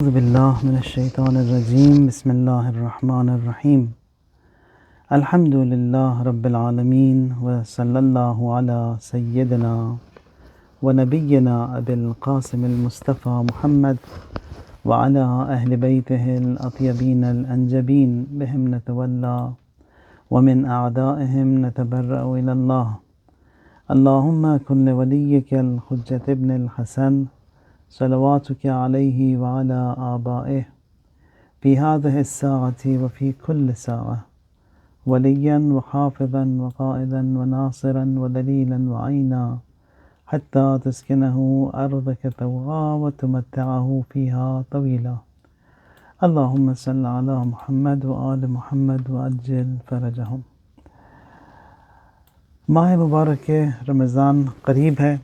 اعوذ باللہ من الشیطان الرجیم بسم اللہ الرحمن الرحیم الحمد للہ رب العالمین وصلی اللہ علی سیدنا ونبینا ابی القاسم المصطفى محمد وعلی اہل بیتہ الاطیبین الانجبین بہم نتولی ومن اعدائہم نتبرأ الی اللہ اللہم کن لولیک الحجة ابن الحسن صلواتك عليه وعلى آبائه في هذه الساعة وفي كل ساعة وليا وحافظا وقائدا وناصرا ودليلا وعينا حتى تسكنه أرضك طوعا وتمتعه فيها طويلا اللهم صل على محمد وآل محمد وعجل فرجهم۔ ماہ مبارک رمضان قریب ہے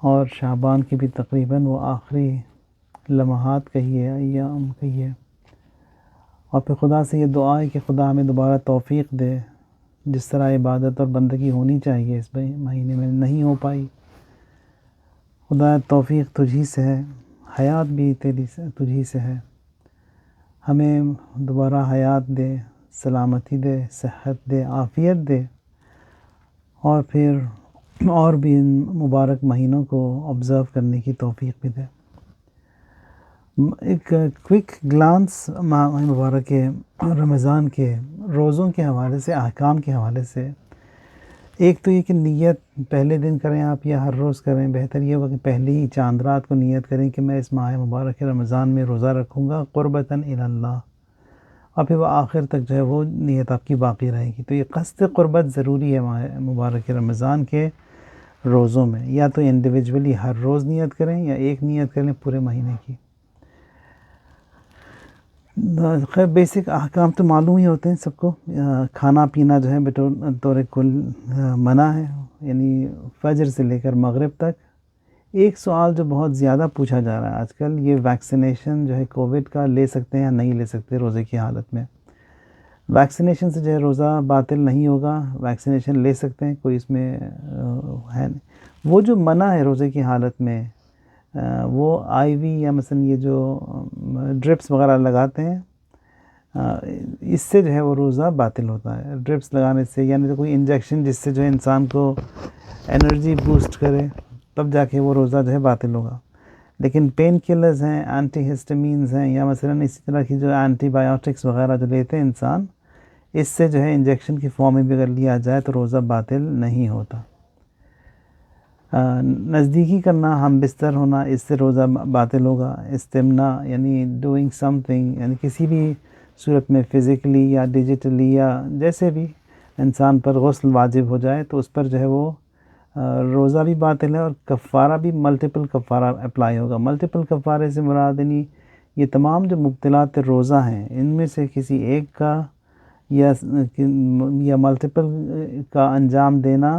اور شعبان کی بھی تقریباً وہ آخری لمحات کہیے، ایام کہیے، اور پھر خدا سے یہ دعا ہے کہ خدا ہمیں دوبارہ توفیق دے۔ جس طرح عبادت اور بندگی ہونی چاہیے اس مہینے میں نہیں ہو پائی، خدا توفیق تجھی سے ہے، حیات بھی تجھی سے ہے، ہمیں دوبارہ حیات دے، سلامتی دے، صحت دے، عافیت دے، اور پھر اور بھی ان مبارک مہینوں کو آبزرو کرنے کی توفیق بھی دے۔ ایک کوئک گلانس ماہ مبارک رمضان کے روزوں کے حوالے سے، احکام کے حوالے سے، ایک تو یہ کہ نیت پہلے دن کریں آپ یا ہر روز کریں، بہتر یہ ہوگا کہ پہلے ہی چاند رات کو نیت کریں کہ میں اس ماہ مبارک رمضان میں روزہ رکھوں گا قربتاً الی اللہ، اور پھر وہ آخر تک جو ہے وہ نیت آپ کی باقی رہے گی۔ تو یہ قصد قربت ضروری ہے ماہ مبارک رمضان کے روزوں میں، یا تو انڈیویجولی ہر روز نیت کریں یا ایک نیت کریں پورے مہینے کی۔ خیر بیسک احکام تو معلوم ہی ہوتے ہیں سب کو۔ کھانا پینا جو ہے بطور کل منع ہے، یعنی فجر سے لے کر مغرب تک۔ ایک سوال جو بہت زیادہ پوچھا جا رہا ہے آج کل، یہ ویکسینیشن جو ہے کووڈ کا لے سکتے ہیں یا نہیں لے سکتے روزے کی حالت میں۔ ویکسینیشن سے جو ہے روزہ باطل نہیں ہوگا، ویکسینیشن لے سکتے ہیں، کوئی اس میں ہے نہیں۔ وہ جو منع ہے روزے کی حالت میں، وہ آئی وی یا مثلا یہ جو ڈرپس وغیرہ لگاتے ہیں، اس سے جو ہے وہ روزہ باطل ہوتا ہے۔ ڈرپس لگانے سے، یعنی تو کوئی انجیکشن جس سے جو ہے انسان کو انرجی بوسٹ کرے، تب جا کے وہ روزہ جو ہے باطل ہوگا۔ لیکن پین کلرز ہیں، اینٹی ہسٹامینز ہیں، یا مثلا اسی طرح کی جو اینٹی بایوٹکس وغیرہ جو لیتے ہیں انسان، اس سے جو ہے انجیکشن کی فارم میں بھی اگر لیا جائے تو روزہ باطل نہیں ہوتا۔ نزدیکی کرنا، ہم بستر ہونا، اس سے روزہ باطل ہوگا۔ استمنا یعنی ڈوئنگ سم تھنگ، یعنی کسی بھی صورت میں فزیکلی یا ڈیجیٹلی یا جیسے بھی انسان پر غسل واجب ہو جائے تو اس پر جو ہے وہ روزہ بھی باطل ہے، اور کفارہ بھی ملٹیپل کفارہ اپلائی ہوگا۔ ملٹیپل کفارے سے مراد یعنی یہ تمام جو مبطلات روزہ ہیں ان میں سے کسی ایک کا یا ملٹیپل کا انجام دینا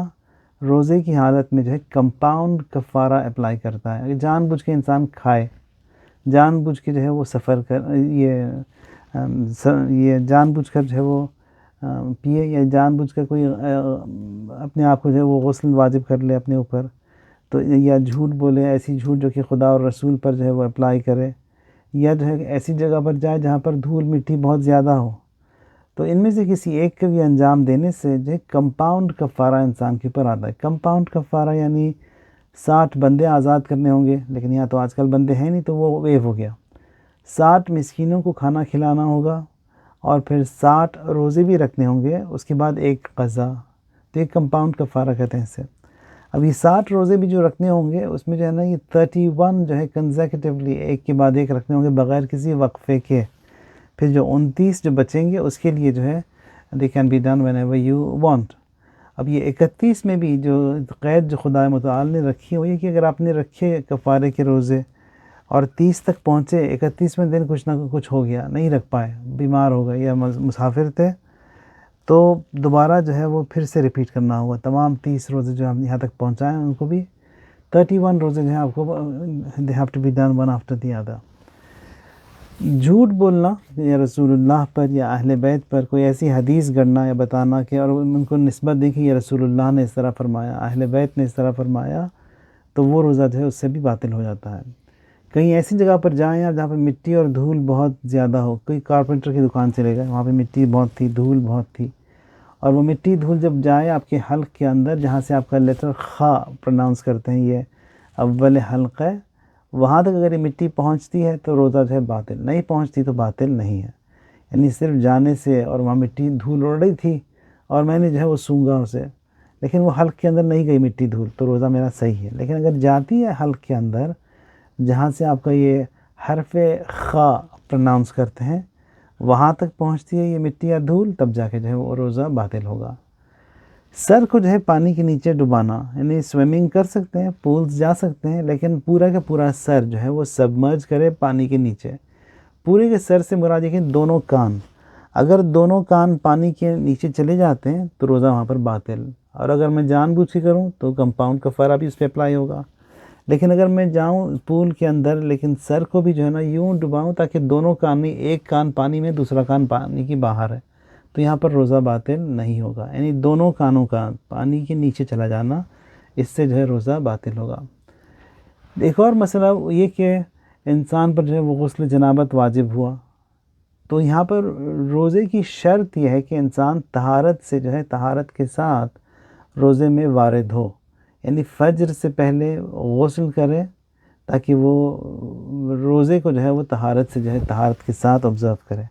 روزے کی حالت میں جو ہے کمپاؤنڈ کفارہ اپلائی کرتا ہے۔ جان بوجھ کے انسان کھائے، جان بوجھ کے جو ہے وہ سفر یہ جان بوجھ کر جو ہے وہ پیے، یا جان بوجھ کر کوئی اپنے آپ کو جو ہے وہ غسل واجب کر لے اپنے اوپر، تو یا جھوٹ بولے، ایسی جھوٹ جو کہ خدا اور رسول پر جو ہے وہ اپلائی کرے، یا جو ہے ایسی جگہ پر جائے جہاں پر دھول مٹی بہت زیادہ ہو، تو ان میں سے کسی ایک کا بھی انجام دینے سے جو ہے کمپاؤنڈ کفارہ انسان کے اوپر آتا ہے۔ کمپاؤنڈ کفارہ یعنی 60 بندے آزاد کرنے ہوں گے، لیکن یہاں تو آج کل بندے ہیں نہیں تو وہ ویو ہو گیا۔ 60 مسکینوں کو کھانا کھلانا ہوگا، اور پھر 60 روزے بھی رکھنے ہوں گے، اس کے بعد ایک قضا، تو ایک کمپاؤنڈ کفارہ کہتے ہیں اسے۔ اب یہ 60 روزے بھی جو رکھنے ہوں گے اس میں جو ہے نا یہ 31 جو ہے کنزیکٹیولی ایک کے بعد ایک رکھنے ہوں گے بغیر کسی وقفے کے۔ پھر جو 29 جو بچیں گے اس کے لیے جو ہے they can be done whenever you want۔ اب یہ 31 میں بھی جو قید جو خدا متعال نے رکھی ہوئی ہے کہ اگر آپ نے رکھے کفارے کے روزے اور 30 تک پہنچے، 31ویں دن کچھ نہ کچھ ہو گیا، نہیں رکھ پائے، بیمار ہو گئے یا مسافر تھے، تو دوبارہ جو ہے وہ پھر سے ریپیٹ کرنا ہوگا۔ تمام 30 روزے جو ہم یہاں تک پہنچائیں ان کو بھی 31 روزے جو ہیں آپ کو they have to be done one after the other۔ جھوٹ بولنا یا رسول اللہ پر یا اہل بیت پر کوئی ایسی حدیث گڑنا یا بتانا کہ اور ان کو نسبت دی کہ یہ رسول اللہ نے اس طرح فرمایا، اہل بیت نے اس طرح فرمایا، تو وہ روزہ جو ہے اس سے بھی باطل ہو جاتا ہے۔ کہیں ایسی جگہ پر جائیں آپ جہاں پہ مٹی اور دھول بہت زیادہ ہو. کوئی کارپینٹر کی دکان چلے گئے, وہاں پہ مٹی بہت تھی, دھول بہت تھی, اور وہ مٹی دھول جب جائے آپ کے حلق کے اندر, جہاں سے آپ کا لیٹر خا پروناؤنس کرتے ہیں, یہ اول حلق ہے, وہاں تک اگر یہ مٹی پہنچتی ہے تو روزہ جو ہے باطل, نہیں پہنچتی تو باطل نہیں ہے. یعنی صرف جانے سے, اور وہاں مٹی دھول اڑ رہی تھی اور میں نے جو ہے وہ سونگا اسے, لیکن وہ حلق کے اندر نہیں گئی مٹی دھول, تو روزہ میرا صحیح ہے. لیکن اگر جاتی ہے حلق کے اندر, جہاں سے آپ کا یہ حرف خا پروناؤنس کرتے ہیں, وہاں تک پہنچتی ہے یہ مٹی یا دھول, تب جا کے جو ہے وہ روزہ باطل ہوگا. سر کو جو ہے پانی کے نیچے ڈبانا, یعنی سوئمنگ کر سکتے ہیں, پولز جا سکتے ہیں, لیکن پورا کا پورا سر جو ہے وہ سبمرج کرے پانی کے نیچے. پورے کے سر سے مراد ہے کہ دونوں کان, اگر دونوں کان پانی کے نیچے چلے جاتے ہیں تو روزہ وہاں پر باطل. اور اگر میں جان بوجھ کے کروں تو کمپاؤنڈ کفارہ بھی اس پہ اپلائی ہوگا. لیکن اگر میں جاؤں پول کے اندر, لیکن سر کو بھی جو ہے نا یوں ڈباؤں تاکہ دونوں کان نہیں, ایک کان پانی میں دوسرا کان پانی کی باہر ہے, تو یہاں پر روزہ باطل نہیں ہوگا. یعنی دونوں کانوں کا پانی کے نیچے چلا جانا, اس سے جو ہے روزہ باطل ہوگا. ایک اور مسئلہ یہ کہ انسان پر جو ہے وہ غسل جنابت واجب ہوا, تو یہاں پر روزے کی شرط یہ ہے کہ انسان طہارت سے جو ہے, طہارت کے ساتھ روزے میں وارد ہو. یعنی فجر سے پہلے غسل کرے تاکہ وہ روزے کو جو ہے وہ طہارت سے جو ہے, طہارت کے ساتھ آبزرو کرے.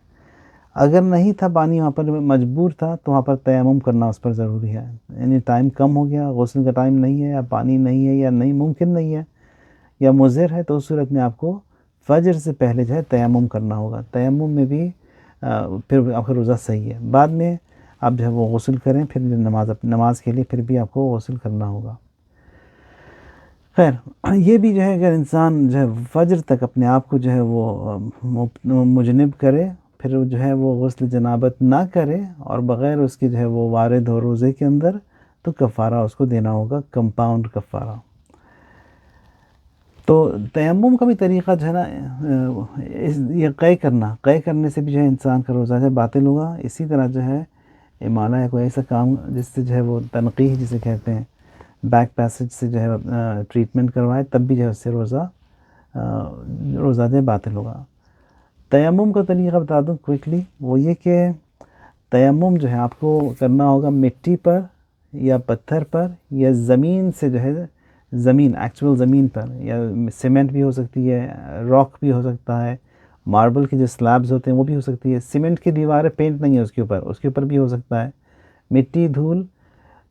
اگر نہیں تھا پانی وہاں پر, مجبور تھا, تو وہاں پر تیمم کرنا اس پر ضروری ہے. یعنی ٹائم کم ہو گیا, غسل کا ٹائم نہیں ہے, یا پانی نہیں ہے, یا نہیں ممکن نہیں ہے, یا مضر ہے, تو اس صورت میں آپ کو فجر سے پہلے جو ہے تیمم کرنا ہوگا. تیمم میں بھی پھر آپ کا روزہ صحیح ہے. بعد میں آپ جو ہے وہ غسل کریں, پھر نماز کے لیے پھر بھی آپ کو غسل کرنا ہوگا. خیر, یہ بھی جو ہے اگر انسان جو ہے فجر تک اپنے آپ کو جو ہے وہ مجنب کرے, پھر جو ہے وہ غسل جنابت نہ کرے, اور بغیر اس کے جو ہے وہ وارد ہو روزے کے اندر, تو کفارہ اس کو دینا ہوگا, کمپاؤنڈ کفارہ. تو تیمم کا بھی طریقہ جو ہے نا, یہ قے کرنے سے بھی جو ہے انسان کا روزہ جو ہے باطل ہوگا. اسی طرح جو ہے امالہ ہے کوئی ایسا کام جس سے جو ہے وہ تنقیح جسے کہتے ہیں, بیک پیسج سے جو ہے ٹریٹمنٹ کروائے, تب بھی جو ہے اس سے روزہ جو ہے باطل ہوگا. تیمم کا طریقہ بتا دوں کوئکلی, وہ یہ کہ تیمم جو ہے آپ کو کرنا ہوگا مٹی پر یا پتھر پر, یا زمین سے جو ہے, زمین ایکچول زمین پر, یا سیمنٹ بھی ہو سکتی ہے, راک بھی ہو سکتا ہے, ماربل کے جو سلیبز ہوتے ہیں وہ بھی ہو سکتی ہے, سیمنٹ کی دیواریں پینٹ نہیں ہے اس کے اوپر بھی ہو سکتا ہے. مٹی دھول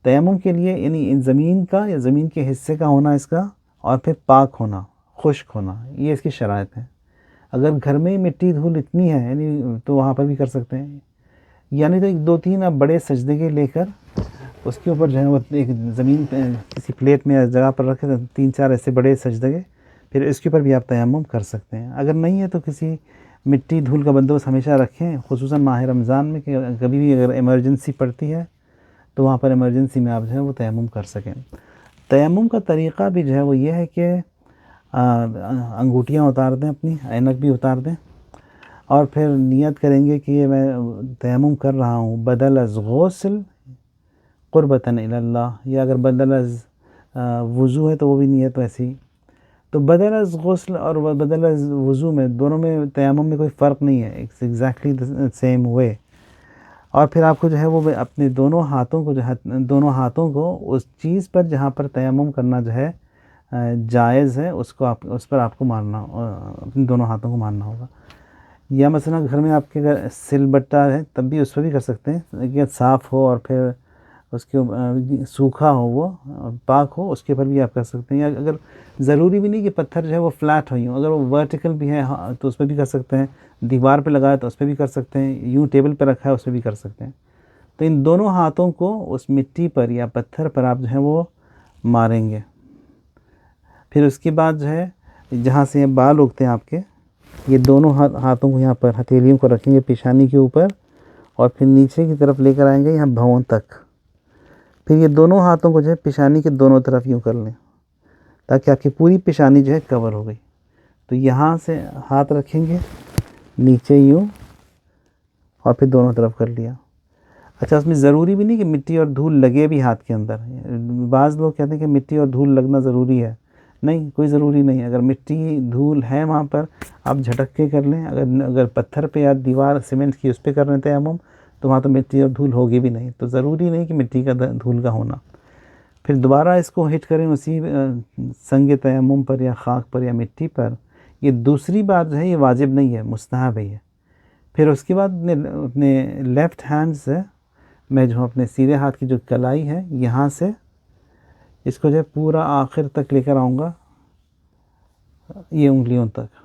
تیمم کے لیے, یعنی زمین کا یا زمین کے حصے کا ہونا اس کا, اور پھر پاک ہونا, خشک ہونا, یہ اس کی شرائط ہیں. اگر گھر میں مٹی دھول اتنی ہے یعنی تو وہاں پر بھی کر سکتے ہیں. یعنی تو 2-3 آپ بڑے سجدے لے کر اس کے اوپر جو ہے وہ ایک زمین پہ کسی پلیٹ میں جگہ پر رکھے, 3-4 ایسے بڑے سجدے, پھر اس کے اوپر بھی آپ تیمم کر سکتے ہیں. اگر نہیں ہے تو کسی مٹی دھول کا بندوبست ہمیشہ رکھیں, خصوصاً ماہ رمضان میں, کہ کبھی بھی اگر ایمرجنسی پڑتی ہے تو وہاں پر ایمرجنسی میں آپ جو ہے وہ تیمم کر سکیں. تیمم کا طریقہ بھی جو ہے وہ یہ ہے کہ انگوٹھیاں اتار دیں اپنی, اینک بھی اتار دیں, اور پھر نیت کریں گے کہ یہ میں تیمم کر رہا ہوں بدل از غسل قربتاً الی اللہ, یا اگر بدل از وضو ہے تو وہ بھی نیت ویسی. تو بدل از غسل اور بدل از وضو میں, دونوں میں تیمم میں کوئی فرق نہیں ہے, it's exactly the same way. اور پھر آپ کو جو ہے وہ اپنے دونوں ہاتھوں کو اس چیز پر جہاں پر تیمم کرنا جو ہے جائز ہے, اس پر آپ کو مارنا, اپنے دونوں ہاتھوں کو مارنا ہوگا. یا مثلا گھر میں آپ کے اگر سل بٹا ہے تب بھی اس پہ بھی کر سکتے ہیں, لیکن صاف ہو اور پھر اس کے سوکھا ہو, وہ پاک ہو, اس کے اوپر بھی آپ کر سکتے ہیں. یا اگر ضروری بھی نہیں کہ پتھر جو ہے وہ فلیٹ ہوئی ہوں, اگر وہ ورٹیکل بھی ہے تو اس پہ بھی کر سکتے ہیں, دیوار پہ لگایا تو اس پہ بھی کر سکتے ہیں, یوں ٹیبل پہ رکھا ہے اس پہ بھی کر سکتے ہیں. تو ان دونوں ہاتھوں کو اس مٹی پر یا پتھر پر آپ جو ہے وہ ماریں گے. پھر اس کے بعد جو ہے جہاں سے یہ بال اگتے ہیں آپ کے, یہ دونوں ہاتھوں کو یہاں پر ہتھیلیوں کو رکھیں گے پیشانی کے اوپر, اور پھر نیچے کی طرف لے کر آئیں گے یہاں بھون تک. پھر یہ دونوں ہاتھوں کو جو ہے پیشانی کے دونوں طرف یوں کر لیں تاکہ آپ کی پوری پیشانی جو ہے کور ہو گئی. تو یہاں سے ہاتھ رکھیں گے نیچے یوں, اور پھر دونوں طرف کر لیا. اچھا, اس میں ضروری بھی نہیں کہ مٹی اور دھول لگے بھی ہاتھ کے اندر. بعض لوگ کہتے ہیں کہ مٹی اور دھول لگنا ضروری ہے, نہیں، کوئی ضروری نہیں. اگر مٹی دھول ہے وہاں پر آپ جھٹک کے کر لیں. اگر پتھر پہ یا دیوار سیمنٹ کی اس پہ کر رہے ہیں تیمم تو وہاں تو مٹی اور دھول ہوگی بھی نہیں. تو ضروری نہیں کہ مٹی کا دھول کا ہونا. پھر دوبارہ اس کو ہٹ کریں اسی سنگ تیمم پر یا خاک پر یا مٹی پر. یہ دوسری بار جو ہے یہ واجب نہیں ہے، مستحب ہے یہ. پھر اس کے بعد اپنے لیفٹ ہینڈ سے میں جو اپنے سیدھے ہاتھ کی جو کلائی ہے یہاں سے اس کو جو ہے پورا آخر تک لے کر آؤں گا، یہ انگلیوں تک.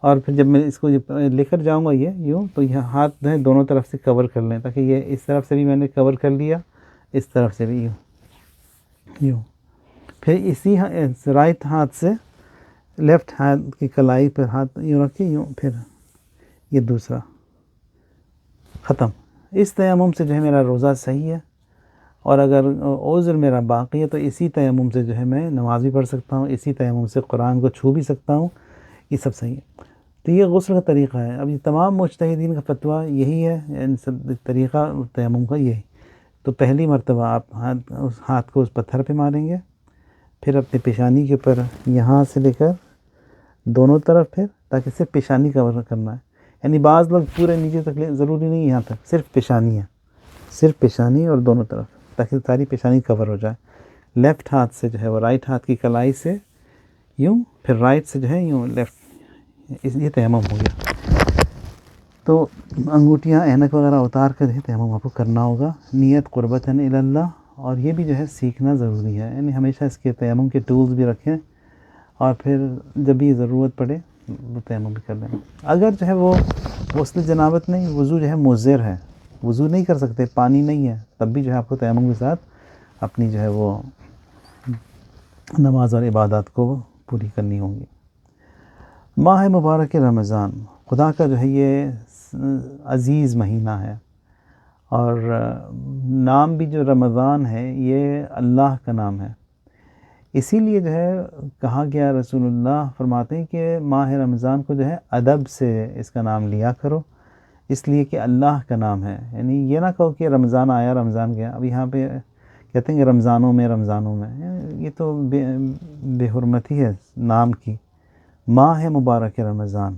اور پھر جب میں اس کو لے کر جاؤں گا یہ یوں، تو یہ ہاتھ جو ہے دونوں طرف سے کور کر لیں، تاکہ یہ اس طرف سے بھی میں نے کور کر لیا، اس طرف سے بھی یوں. پھر اسی رائٹ ہاتھ سے لیفٹ ہاتھ کی کلائی پر ہاتھ یوں رکھ کے یوں، پھر یہ دوسرا ختم. اس تیمم سے جو ہے میرا روزہ صحیح ہے. اور اگر عذر میرا باقی ہے تو اسی تیمم سے جو ہے میں نماز بھی پڑھ سکتا ہوں، اسی تیمم سے قرآن کو چھو بھی سکتا ہوں. یہ سب صحیح ہے. تو یہ غسل کا طریقہ ہے. اب یہ تمام مجتہدین کا فتویٰ یہی ہے، ان سب طریقہ تیمم کا یہی. تو پہلی مرتبہ آپ ہاتھ کو اس پتھر پہ ماریں گے، پھر اپنے پیشانی کے اوپر یہاں سے لے کر دونوں طرف، پھر تاکہ صرف پیشانی کور کرنا ہے. یعنی بعض لوگ پورے نیچے تک ضروری نہیں یہاں تک، صرف پیشانی ہے، صرف پیشانی اور دونوں طرف، تاکہ ساری پیشانی کور ہو جائے. لیفٹ ہاتھ سے جو ہے وہ رائٹ ہاتھ کی کلائی سے یوں، پھر رائٹ سے جو ہے یوں لیفٹ. یہ تیمم ہو گیا. تو انگوٹھیاں اینک وغیرہ اتار کر تیمم آپ کو کرنا ہوگا، نیت قربتاً الی اللہ. اور یہ بھی جو ہے سیکھنا ضروری ہے، یعنی ہمیشہ اس کے تیمم کے ٹولز بھی رکھیں، اور پھر جب بھی ضرورت پڑے وہ تیمم بھی کر لیں. اگر جو ہے وہ غسل جنابت نہیں، وضو جو ہے مضر ہے، وضو نہیں کر سکتے، پانی نہیں ہے، تب بھی جو ہے آپ کو تیمم کے ساتھ اپنی جو ہے وہ نماز اور عبادات کو پوری کرنی ہوں گی. ماہ مبارک رمضان خدا کا جو ہے یہ عزیز مہینہ ہے، اور نام بھی جو رمضان ہے یہ اللہ کا نام ہے. اسی لیے جو ہے کہا گیا، رسول اللہ فرماتے ہیں کہ ماہ رمضان کو جو ہے ادب سے اس کا نام لیا کرو، اس لیے کہ اللہ کا نام ہے. یعنی یہ نہ کہو کہ رمضان آیا رمضان گیا. اب یہاں پہ کہتے ہیں کہ رمضانوں میں، یہ تو بے حرمتی ہے نام کی. ماہ مبارک رمضان،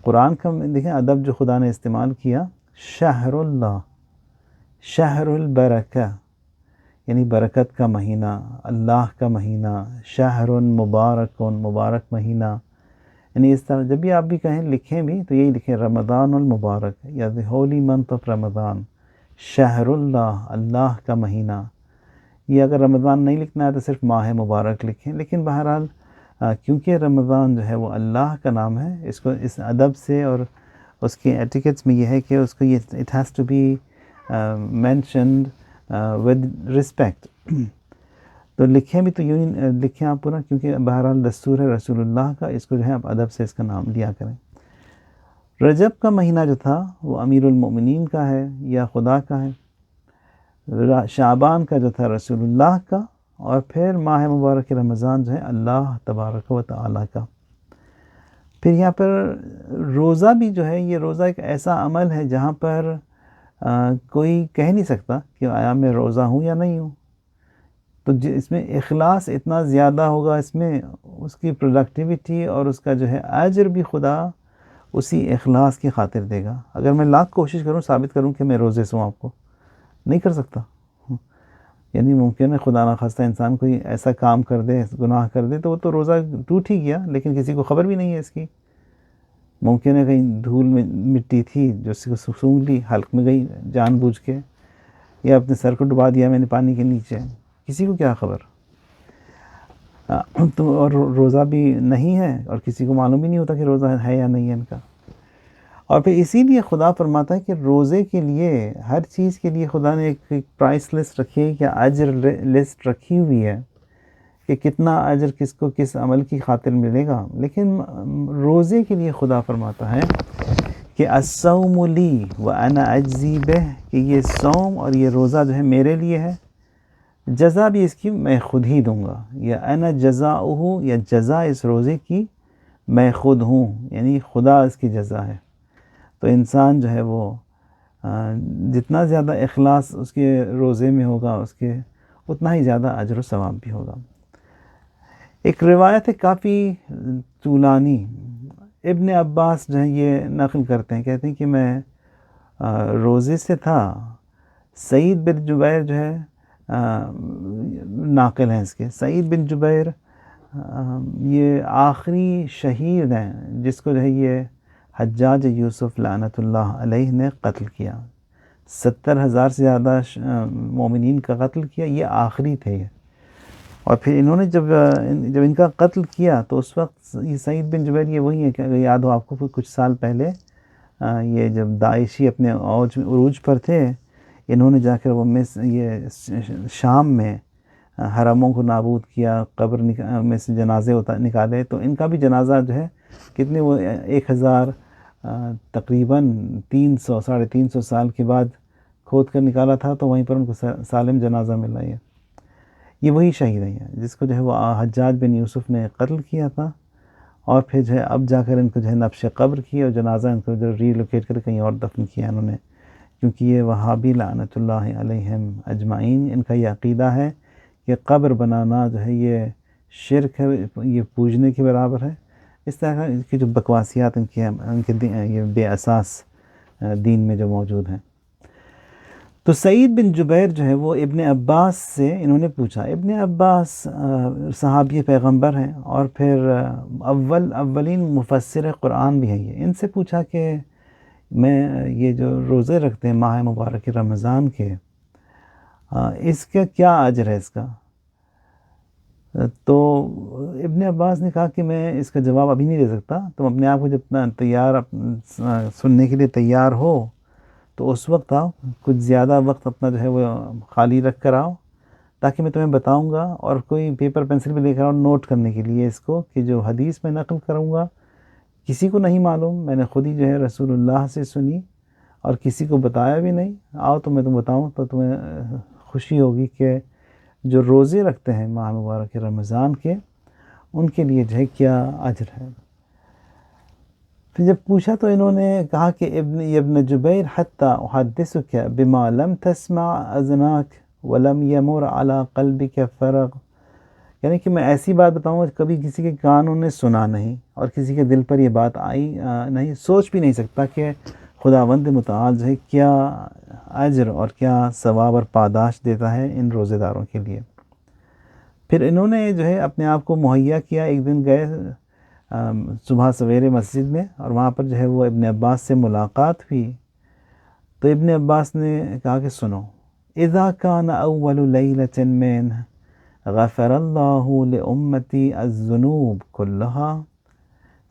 قرآن کا دیکھیں ادب جو خدا نے استعمال کیا، شہر اللہ، شہر البرکہ، یعنی برکت کا مہینہ، اللہ کا مہینہ، شہر مبارک، مبارک مہینہ. یعنی اس طرح جب بھی آپ بھی کہیں لکھیں بھی تو یہی لکھیں رمضان المبارک، یا دی ہولی منتھ آف رمضان، شہر اللہ، اللہ کا مہینہ. یہ اگر رمضان نہیں لکھنا ہے تو صرف ماہ مبارک لکھیں. لیکن بہرحال کیونکہ رمضان جو ہے وہ اللہ کا نام ہے، اس کو اس ادب سے اور اس کے ایٹیکیٹس میں یہ ہے کہ اس کو یہ it has to be mentioned with respect. تو لکھیں بھی تو یوں ہی لکھیں آپ پورا، کیونکہ بہرحال دستور ہے رسول اللہ کا، اس کو جو ہے آپ ادب سے اس کا نام لیا کریں. رجب کا مہینہ جو تھا وہ امیر المؤمنین کا ہے یا خدا کا ہے. شعبان کا جو تھا رسول اللہ کا، اور پھر ماہ مبارک رمضان جو ہے اللہ تبارک و تعالیٰ کا. پھر یہاں پر روزہ بھی جو ہے، یہ روزہ ایک ایسا عمل ہے جہاں پر کوئی کہہ نہیں سکتا کہ آیا میں روزہ ہوں یا نہیں ہوں. تو اس میں اخلاص اتنا زیادہ ہوگا، اس میں اس کی پروڈکٹیوٹی اور اس کا جو ہے اجر بھی خدا اسی اخلاص کی خاطر دے گا. اگر میں لاکھ کوشش کروں ثابت کروں کہ میں روزے سے ہوں، آپ کو نہیں کر سکتا. یعنی ممکن ہے خدا نخواستہ انسان کوئی ایسا کام کر دے، گناہ کر دے، تو وہ تو روزہ ٹوٹ ہی گیا، لیکن کسی کو خبر بھی نہیں ہے اس کی. ممکن ہے کہیں دھول میں مٹی تھی جو اس کو سونگھ لی، حلق میں گئی جان بوجھ کے، یا اپنے سر کو ڈبا دیا میں نے پانی کے نیچے، کسی کو کیا خبر. تو اور روزہ بھی نہیں ہے، اور کسی کو معلوم بھی نہیں ہوتا کہ روزہ ہے یا نہیں ہے ان کا. اور پھر اسی لیے خدا فرماتا ہے کہ روزے کے لیے، ہر چیز کے لیے خدا نے ایک پرائس لسٹ رکھی ہے، کہ اجر لسٹ رکھی ہوئی ہے کہ کتنا اجر کس کو کس عمل کی خاطر ملے گا. لیکن روزے کے لیے خدا فرماتا ہے کہ الصوم لی وانا اجزی بہ، کہ یہ صوم اور یہ روزہ جو ہے میرے لیے ہے، جزا بھی اس کی میں خود ہی دوں گا. یا انا جزاؤہ، یا جزا اس روزے کی میں خود ہوں، یعنی خدا اس کی جزا ہے. تو انسان جو ہے وہ جتنا زیادہ اخلاص اس کے روزے میں ہوگا، اس کے اتنا ہی زیادہ اجر و ثواب بھی ہوگا. ایک روایت ہے کافی طولانی، ابن عباس جو ہیں یہ نقل کرتے ہیں، کہتے ہیں کہ میں روزے سے تھا، سعید بن جبیر جو ہے ناقل ہیں اس کے، سعید بن جبیر یہ آخری شہید ہیں جس کو جو ہے یہ حجاج یوسف لعنت اللہ علیہ نے قتل کیا، 70,000 سے زیادہ مومنین کا قتل کیا، یہ آخری تھے یہ۔ اور پھر انہوں نے جب ان کا قتل کیا تو اس وقت یہ سعید بن جبیر یہ وہی ہے کہ اگر یاد ہو آپ کو کچھ سال پہلے یہ جب داعشی اپنے عروج پر تھے، انہوں نے جا کر وہ یہ شام میں حرموں کو نابود کیا، قبر میں سے جنازے نکالے، تو ان کا بھی جنازہ جو ہے کتنے وہ 1000 تقریباً 300 ساڑھے 300 سال کے بعد کھود کر نکالا تھا، تو وہیں پر ان کو سالم جنازہ ملا۔ یہ وہی شہید ہیں جس کو جو ہے وہ حجاج بن یوسف نے قتل کیا تھا، اور پھر جو ہے اب جا کر ان کو جو ہے نبش قبر کیا، اور جنازہ ان کو جو ری لوکیٹ کر کہیں اور دفن کیا انہوں نے، کیونکہ یہ وہابی لعنت اللہ علیہم اجمعین ان کا یہ عقیدہ ہے کہ قبر بنانا جو ہے یہ شرک ہے، یہ پوجنے کے برابر ہے۔ اس طرح کی جو بکواسیات ان کے یہ بے اساس دین میں جو موجود ہیں۔ تو سعید بن جبیر جو ہے وہ ابن عباس سے انہوں نے پوچھا، ابن عباس صحابی پیغمبر ہیں اور پھر اولین مفسر قرآن بھی ہیں، ان سے پوچھا کہ میں یہ جو روزے رکھتے ہیں ماہ مبارک رمضان کے، اس کا کیا اجر ہے اس کا؟ تو ابن عباس نے کہا کہ میں اس کا جواب ابھی نہیں دے سکتا، تم اپنے آپ کو جب تیار سننے کے لیے تیار ہو تو اس وقت آؤ، کچھ زیادہ وقت اپنا جو ہے وہ خالی رکھ کر آؤ، تاکہ میں تمہیں بتاؤں گا، اور کوئی پیپر پینسل بھی لے کر آؤ نوٹ کرنے کے لیے اس کو، کہ جو حدیث میں نقل کروں گا کسی کو نہیں معلوم، میں نے خود ہی جو ہے رسول اللہ سے سنی اور کسی کو بتایا بھی نہیں، آؤ تو میں تمہیں بتاؤں تو تمہیں خوشی ہوگی کہ جو روزے رکھتے ہیں ماہ مبارک رمضان کے، ان کے لیے جو ہے کیا اجر ہے۔ پھر جب پوچھا تو انہوں نے کہا کہ ابن جبیر حتی احدثک بما لم تسمع اذناک ولم یمر علی قلبک فرغ، یعنی کہ میں ایسی بات بتاؤں گا کبھی کسی کے کانوں نے سنا نہیں اور کسی کے دل پر یہ بات آئی نہیں، سوچ بھی نہیں سکتا کہ خداوند متعال جو ہے کیا اجر اور کیا ثواب اور پاداش دیتا ہے ان روزے داروں کے لیے۔ پھر انہوں نے جو ہے اپنے آپ کو مہیا کیا، ایک دن گئے صبح سویرے مسجد میں، اور وہاں پر جو ہے وہ ابن عباس سے ملاقات ہوئی، تو ابن عباس نے کہا کہ سنو، اذا کان اول لیلۃ من غفر اللہ لامتی الذنوب کلہا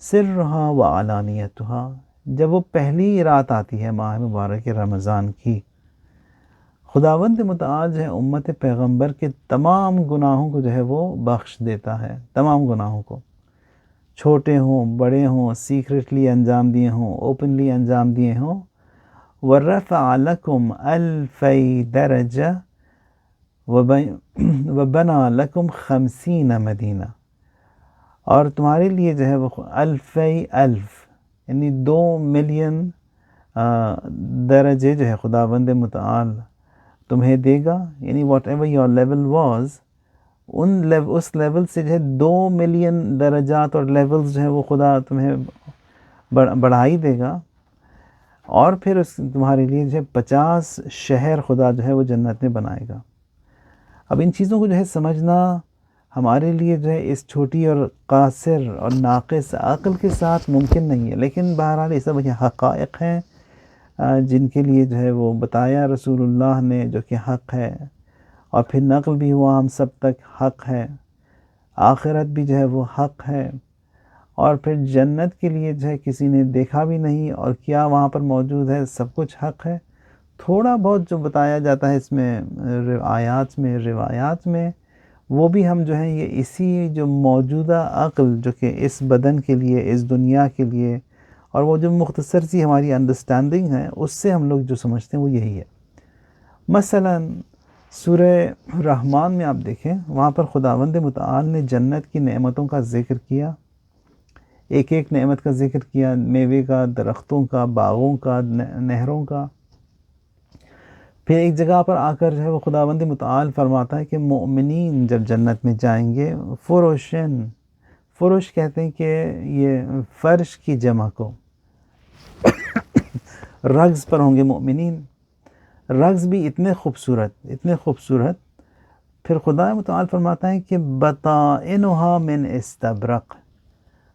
سرہا وعلانیتہا، جب وہ پہلی رات آتی ہے ماہ مبارک رمضان کی، خداوند متعال جو ہے امت پیغمبر کے تمام گناہوں کو جو ہے وہ بخش دیتا ہے، تمام گناہوں کو، چھوٹے ہوں بڑے ہوں، سیکریٹلی انجام دیے ہوں اوپنلی انجام دیے ہوں، وَرَفَعَ لَكُمْ أَلْفَيْ دَرَجَةٍ وَبَنَى لَكُمْ 50 مدینہ، اور تمہارے لیے جو ہے وہ الف یعنی 2 ملین درجے جو ہے خداوند متعال تمہیں دے گا، یعنی whatever your level was, اس لیول سے جو ہے 2 ملین درجات اور لیولز جو ہے وہ خدا تمہیں بڑھائی دے گا، اور پھر تمہارے لیے جو ہے 50 شہر خدا جو ہے وہ جنت میں بنائے گا۔ اب ان چیزوں کو جو ہے سمجھنا ہمارے لیے جو ہے اس چھوٹی اور قاصر اور ناقص عقل کے ساتھ ممکن نہیں ہے، لیکن بہرحال یہ سب حقائق ہیں جن کے لیے جو ہے وہ بتایا رسول اللہ نے، جو کہ حق ہے، اور پھر نقل بھی ہوا ہم سب تک حق ہے، آخرت بھی جو ہے وہ حق ہے، اور پھر جنت کے لیے جو ہے کسی نے دیکھا بھی نہیں اور کیا وہاں پر موجود ہے، سب کچھ حق ہے۔ تھوڑا بہت جو بتایا جاتا ہے اس میں آیات میں روایات میں، وہ بھی ہم جو ہے یہ اسی جو موجودہ عقل جو کہ اس بدن کے لیے، اس دنیا کے لیے، اور وہ جو مختصر سی ہماری انڈرسٹینڈنگ ہے اس سے ہم لوگ جو سمجھتے ہیں وہ یہی ہے۔ مثلا سورہ رحمان میں آپ دیکھیں، وہاں پر خداوند متعال نے جنت کی نعمتوں کا ذکر کیا، ایک ایک نعمت کا ذکر کیا، میوے کا، درختوں کا، باغوں کا، نہروں کا۔ پھر ایک جگہ پر آ کر جو ہے وہ خداوند متعال فرماتا ہے کہ مومنین جب جنت میں جائیں گے فروشن، فروش کہتے ہیں کہ یہ فرش کی جمع کو، رگز پر ہوں گے مومنین، رگز بھی اتنے خوبصورت، اتنے خوبصورت۔ پھر خدا متعال فرماتا ہے کہ بطائنہا من استبرق،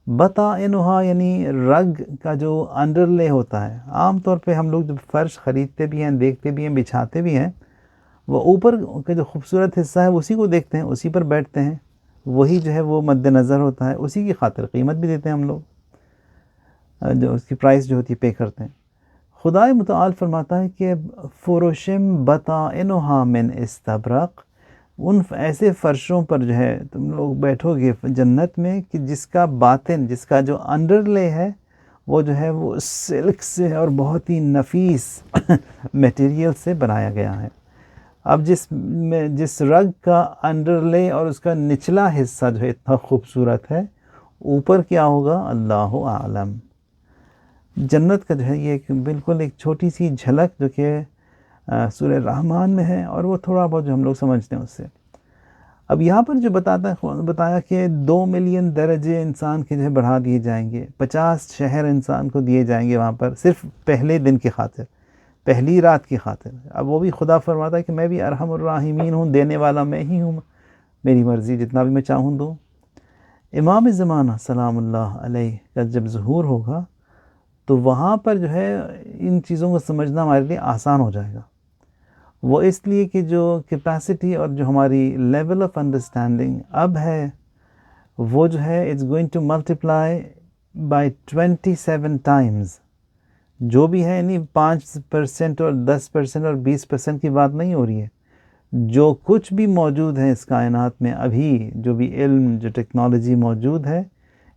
بطائنہا یعنی رگ کا جو انڈر لے ہوتا ہے، عام طور پہ ہم لوگ جب فرش خریدتے بھی ہیں، دیکھتے بھی ہیں، بچھاتے بھی ہیں، وہ اوپر کا جو خوبصورت حصہ ہے اسی کو دیکھتے ہیں، اسی پر بیٹھتے ہیں، وہی جو ہے وہ مد نظر ہوتا ہے، اسی کی خاطر قیمت بھی دیتے ہیں ہم لوگ، جو اس کی پرائس جو ہوتی ہے پے کرتے ہیں۔ خدا متعال فرماتا ہے کہ فروشم بطائنہا من استبرق، ان ایسے فرشوں پر جو ہے تم لوگ بیٹھو گے جنت میں کہ جس کا باطن، جس کا جو انڈر لے ہے وہ جو ہے وہ سلک سے اور بہت ہی نفیس میٹیریل سے بنایا گیا ہے۔ اب جس رگ کا انڈر لے اور اس کا نچلا حصہ جو ہے اتنا خوبصورت ہے، اوپر کیا ہوگا اللہ اعلم۔ جنت کا جو ہے یہ بالکل ایک چھوٹی سی جھلک جو کہ سورہ رحمان میں ہے، اور وہ تھوڑا بہت جو ہم لوگ سمجھتے ہیں اس سے۔ اب یہاں پر جو بتایا کہ 2 ملین درجے انسان کے جو ہے بڑھا دیے جائیں گے، 50 شہر انسان کو دیے جائیں گے وہاں پر، صرف پہلے دن کی خاطر، پہلی رات کی خاطر۔ اب وہ بھی خدا فرماتا ہے کہ میں بھی ارحم الراحمین ہوں، دینے والا میں ہی ہوں، میری مرضی جتنا بھی میں چاہوں دوں۔ امام زمانہ سلام اللہ علیہ کا جب ظہور ہوگا تو وہاں پر جو ہے ان چیزوں کو سمجھنا ہمارے لیے آسان ہو جائے گا۔ وہ اس لیے کہ جو کیپیسٹی اور جو ہماری لیول آف انڈرسٹینڈنگ اب ہے وہ جو ہے it's going to multiply by 27 times, جو بھی ہے، یعنی 5% اور 10% اور 20% کی بات نہیں ہو رہی ہے، جو کچھ بھی موجود ہے اس کائنات میں ابھی، جو بھی علم، جو ٹیکنالوجی موجود ہے،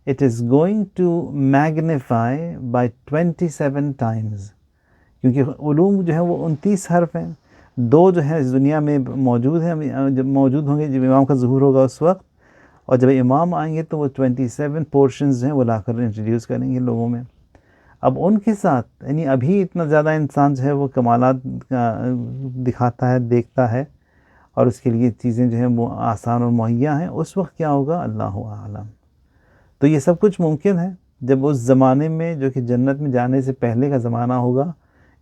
it is going to magnify by 27 times، کیونکہ علوم جو ہے وہ 29 حرف ہیں، 2 جو ہیں اس دنیا میں موجود ہیں، جب موجود ہوں گے جب امام کا ظہور ہوگا اس وقت، اور جب امام آئیں گے تو وہ 27 پورشنز ہیں وہ لا کر انٹروڈیوس کریں گے لوگوں میں۔ اب ان کے ساتھ یعنی ابھی اتنا زیادہ انسان جو ہے وہ کمالات دکھاتا ہے، دیکھتا ہے، اور اس کے لیے چیزیں جو ہیں وہ آسان اور مہیا ہیں، اس وقت کیا ہوگا اللہ اعلم۔ تو یہ سب کچھ ممکن ہے جب اس زمانے میں جو کہ جنت میں جانے سے پہلے کا زمانہ ہوگا،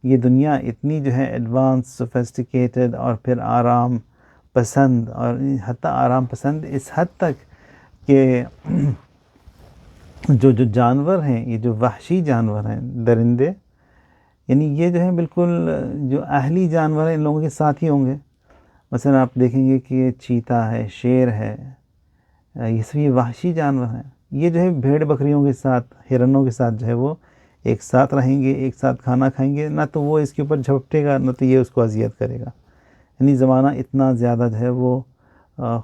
یہ دنیا اتنی جو ہے ایڈوانس، سوفسٹیکیٹڈ، اور پھر آرام پسند، اور حتیٰ آرام پسند اس حد تک کہ جو جانور ہیں، یہ جو وحشی جانور ہیں، درندے، یعنی یہ جو ہے بالکل جو اہلی جانور ہیں ان لوگوں کے ساتھ ہی ہوں گے۔ مثلا آپ دیکھیں گے کہ چیتا ہے، شیر ہے، یہ سب یہ وحشی جانور ہیں، یہ جو ہے بھیڑ بکریوں کے ساتھ، ہرنوں کے ساتھ جو ہے وہ ایک ساتھ رہیں گے، ایک ساتھ کھانا کھائیں گے، نہ تو وہ اس کے اوپر جھپٹے گا، نہ تو یہ اس کو اذیت کرے گا۔ یعنی زمانہ اتنا زیادہ جو ہے وہ